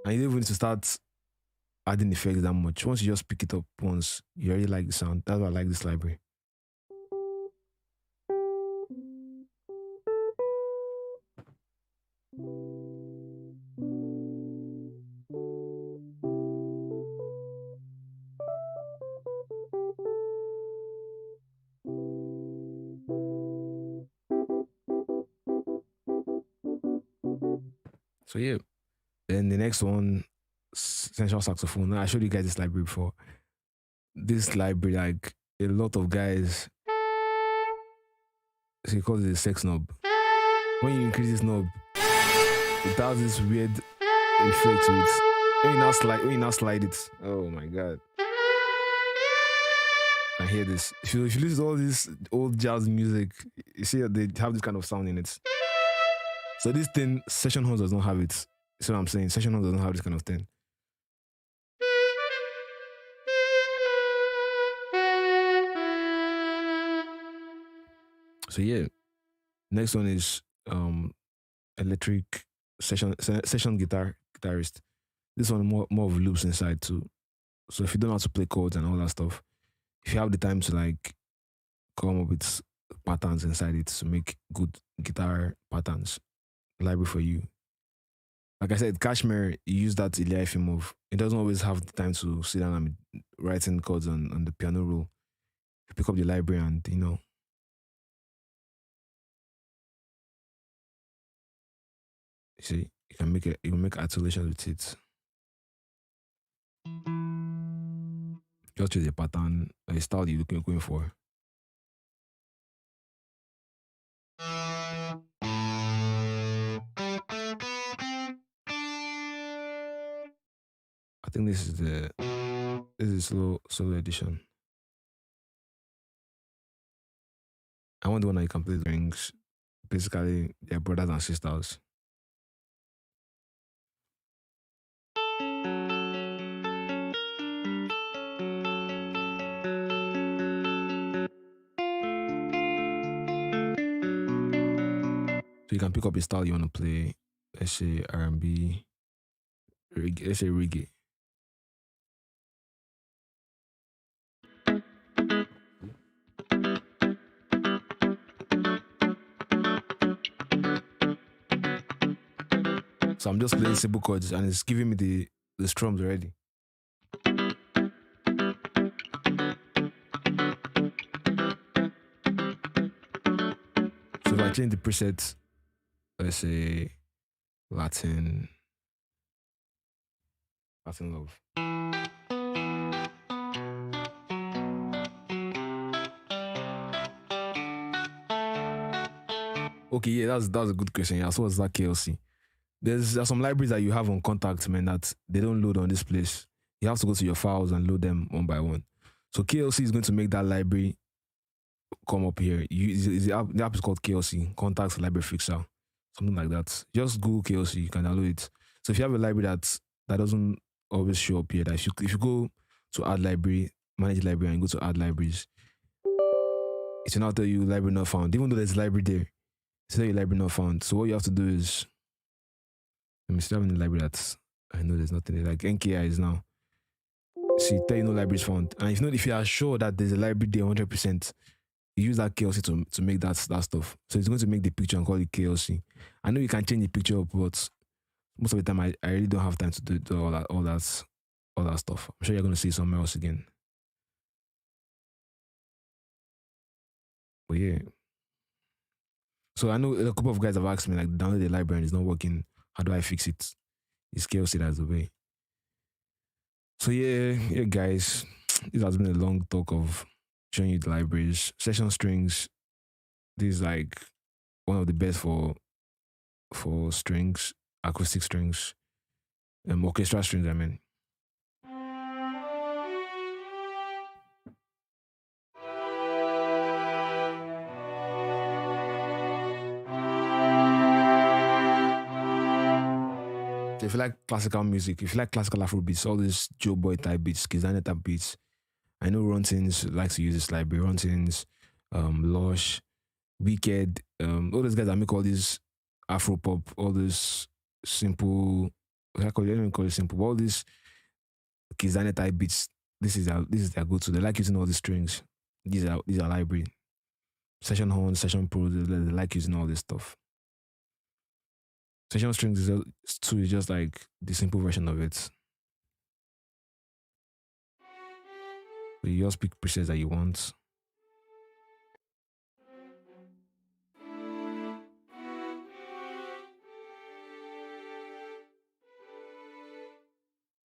And you don't even need to start adding effects that much. Once you just pick it up once, you already like the sound. That's why I like this library. So yeah, then the next one, sensual saxophone. Now I showed you guys this library before. This library, like a lot of guys, so he calls it a sex knob. when you increase this knob, it has this weird effect to it. When you now slide it, oh my god. I hear this. If you listen to all this old jazz music, you see that they have this kind of sound in it. So this thing, session horns does not have it. See what I'm saying? Session horns doesn't have this kind of thing. So yeah, next one is electric session guitarist. This one more of loops inside too. So if you don't know how to play chords and all that stuff, if you have the time to like come up with patterns inside it to make good guitar patterns, library for you. Like I said, Kashmir, you use that Eliafi move. It doesn't always have the time to sit down and be writing chords on the piano roll. You pick up the library and you see, you can make isolation with it. Just choose a pattern, a style you're going for. I think this is solo edition. I want the one that you can play strings. Basically, they're brothers and sisters. So you can pick up a style you want to play. Let's say R&B, reggae, let's say reggae. So I'm just playing simple chords and it's giving me the strums already. So if I change the preset, let's say Latin love. Okay, yeah, that's a good question. Yeah, so what's that KLC? There's some libraries that you have on Contact, man, that they don't load on this place. You have to go to your files and load them one by one. So KLC is going to make that library come up here. The app is called KLC, Contacts Library Fixer, something like that. Just Google KLC, you can download it. So if you have a library that doesn't always show up here, that if you go to add library, manage library, and go to add libraries, it will now tell you library not found. Even though there's a library there, it's telling you library not found. So what you have to do is, let me still have in the library that I know there's nothing there. Like a.k.a. is now. See, tell you no libraries found. And if you are sure that there's a library there 100%, you use that KLC to make that stuff. So it's going to make the picture and call it KLC. I know you can change the picture up, but most of the time I really don't have time to do all that stuff. I'm sure you're going to see somewhere else again. But yeah. So I know a couple of guys have asked me, like, download the library and it's not working. How do I fix it? It's KLC, that's the way. So yeah, guys. This has been a long talk of showing you the libraries. Session strings. This is like one of the best for strings, acoustic strings, orchestra strings, I mean. So if you like classical music, if you like classical Afrobeats, all these Joe Boy type beats, Kizz type beats, I know Runtins likes to use this library. Runtins, Lush, Wizkid, all those guys that make all these Afro pop, all this simple, I don't even call it simple, but all these Kizz type beats. This is their go-to. They like using all the strings. These are library. Session horns, session pros, they like using all this stuff. Session strings is just like the simple version of it. So you just pick presets that you want.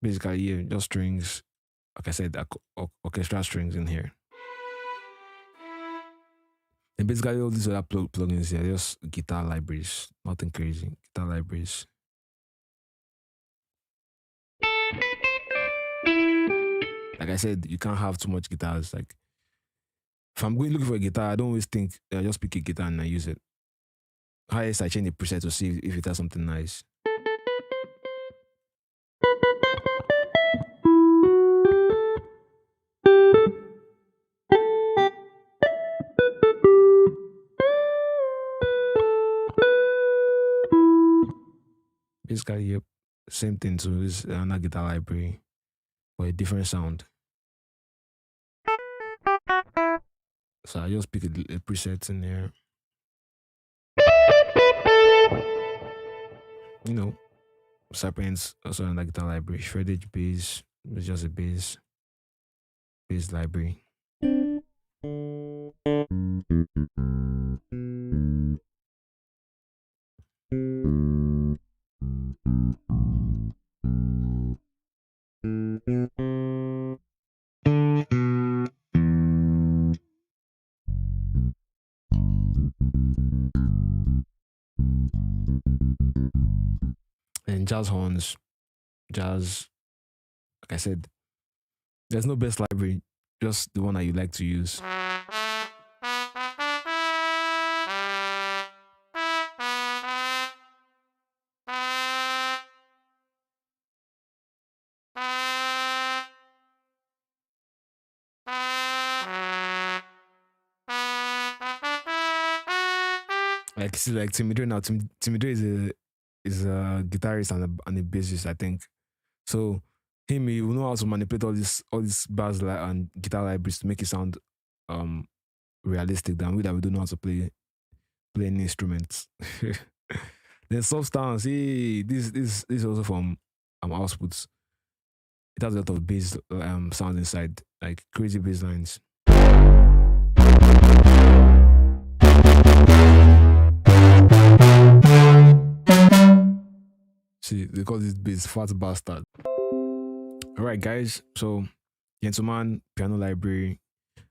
Basically, yeah, just strings. Like I said, orchestral strings in here. And basically all these other plugins here, just guitar libraries, nothing crazy. Guitar libraries. Like I said, you can't have too much guitars. Like if I'm going looking for a guitar, I don't always think I just pick a guitar and I use it. Highest I change the preset to see if it has something nice. Basically, yep, same thing too. This another guitar library, but a different sound. So I just pick a preset in there. You know, Serpents also another guitar library. Shreddage bass, it's just a bass library. And jazz horns, jazz, like I said, there's no best library, just the one that you like to use. Like see, like Timidre now. Timidre is a guitarist and a bassist, I think. So him, he will know how to manipulate all these bass and guitar libraries to make it sound realistic than we don't know how to play any instruments. Then Substance, hey, this is also from Outputs. It has a lot of bass sounds inside, like crazy bass lines. See, they call this bass fat bastard. Alright, guys. So, Gentleman, Piano Library. I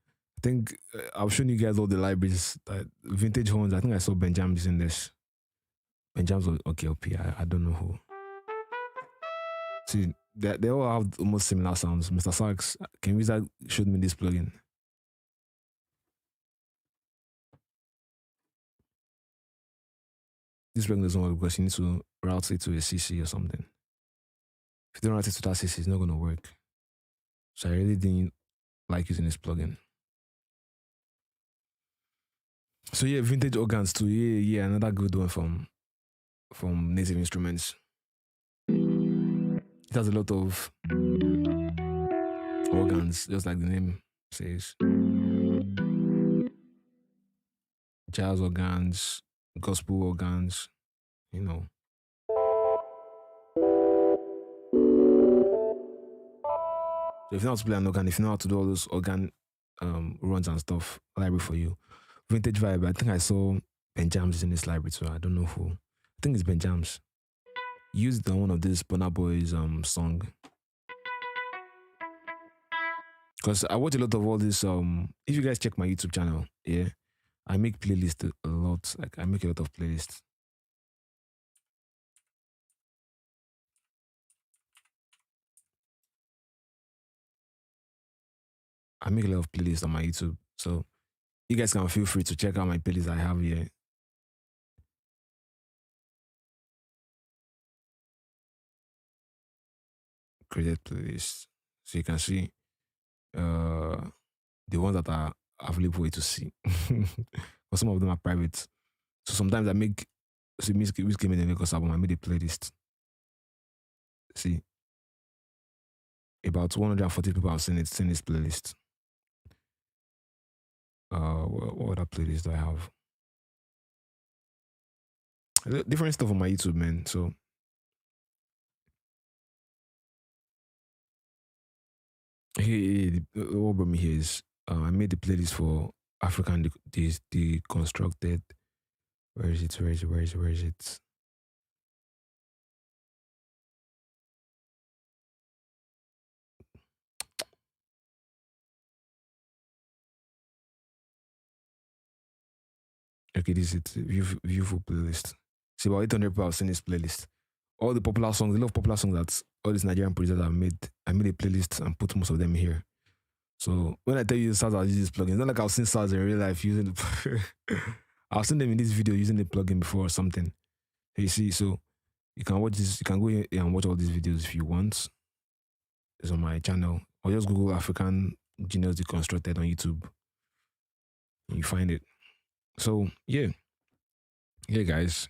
think I've shown you guys all the libraries. Vintage horns. I think I saw Benjam's in this. Benjam's or KLP. I don't know who. See, they all have almost similar sounds. Mr. Sax, can Wizard show me this plugin? This plugin doesn't work because you need to route it to a CC or something. If you don't route it to that CC, it's not going to work. So I really didn't like using this plugin. So yeah, vintage organs too. Yeah, another good one from Native Instruments. It has a lot of organs, just like the name says. Jazz organs, gospel organs, you know. So if you know how to play an organ, if you know how to do all those organ runs and stuff, library for you. Vintage Vibe, I think I saw Benjam's in this library too. I don't know who. I think it's Benjam's. Used on one of these Burna Boys song. Because I watch a lot of all this if you guys check my YouTube channel, yeah, I make playlists a lot. Like I make a lot of playlists. I make a lot of playlists on my YouTube. So you guys can feel free to check out my playlists I have here. Created playlists. So you can see the ones that are available for you to see. But some of them are private. So sometimes I make Wizkid made a Lagos album, I made a playlist. See. About 140 people have seen this playlist. What other playlist do I have? Different stuff on my YouTube, man. So what brought me here is I made the playlist for African Deconstructed. Where is it? Okay, this is it. Viewful playlist. See, about 800 people have seen this playlist. All the popular songs, a lot of popular songs that all these Nigerian producers have made. I made a playlist and put most of them here. So when I tell you SARS, I'll use this plugin. It's not like I've seen SARS in real life using the. I've seen them in this video using the plugin before or something. You see, so you can watch this. You can go here and watch all these videos if you want. It's on my channel. Or just Google African Genius Deconstructed on YouTube. And you find it. So yeah. Yeah, guys.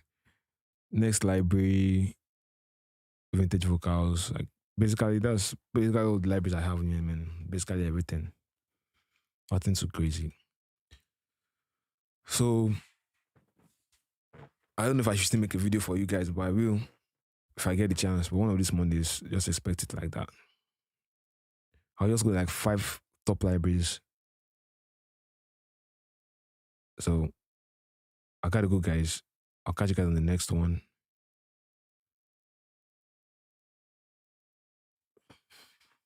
Next library, vintage vocals. Like basically that's basically all the libraries I have in here, man. Basically everything. Nothing too crazy. So I don't know if I should still make a video for you guys, but I will if I get the chance. But one of these Mondays, just expect it like that. I'll just go like 5 top libraries. So I gotta go, guys. I'll catch you guys on the next one.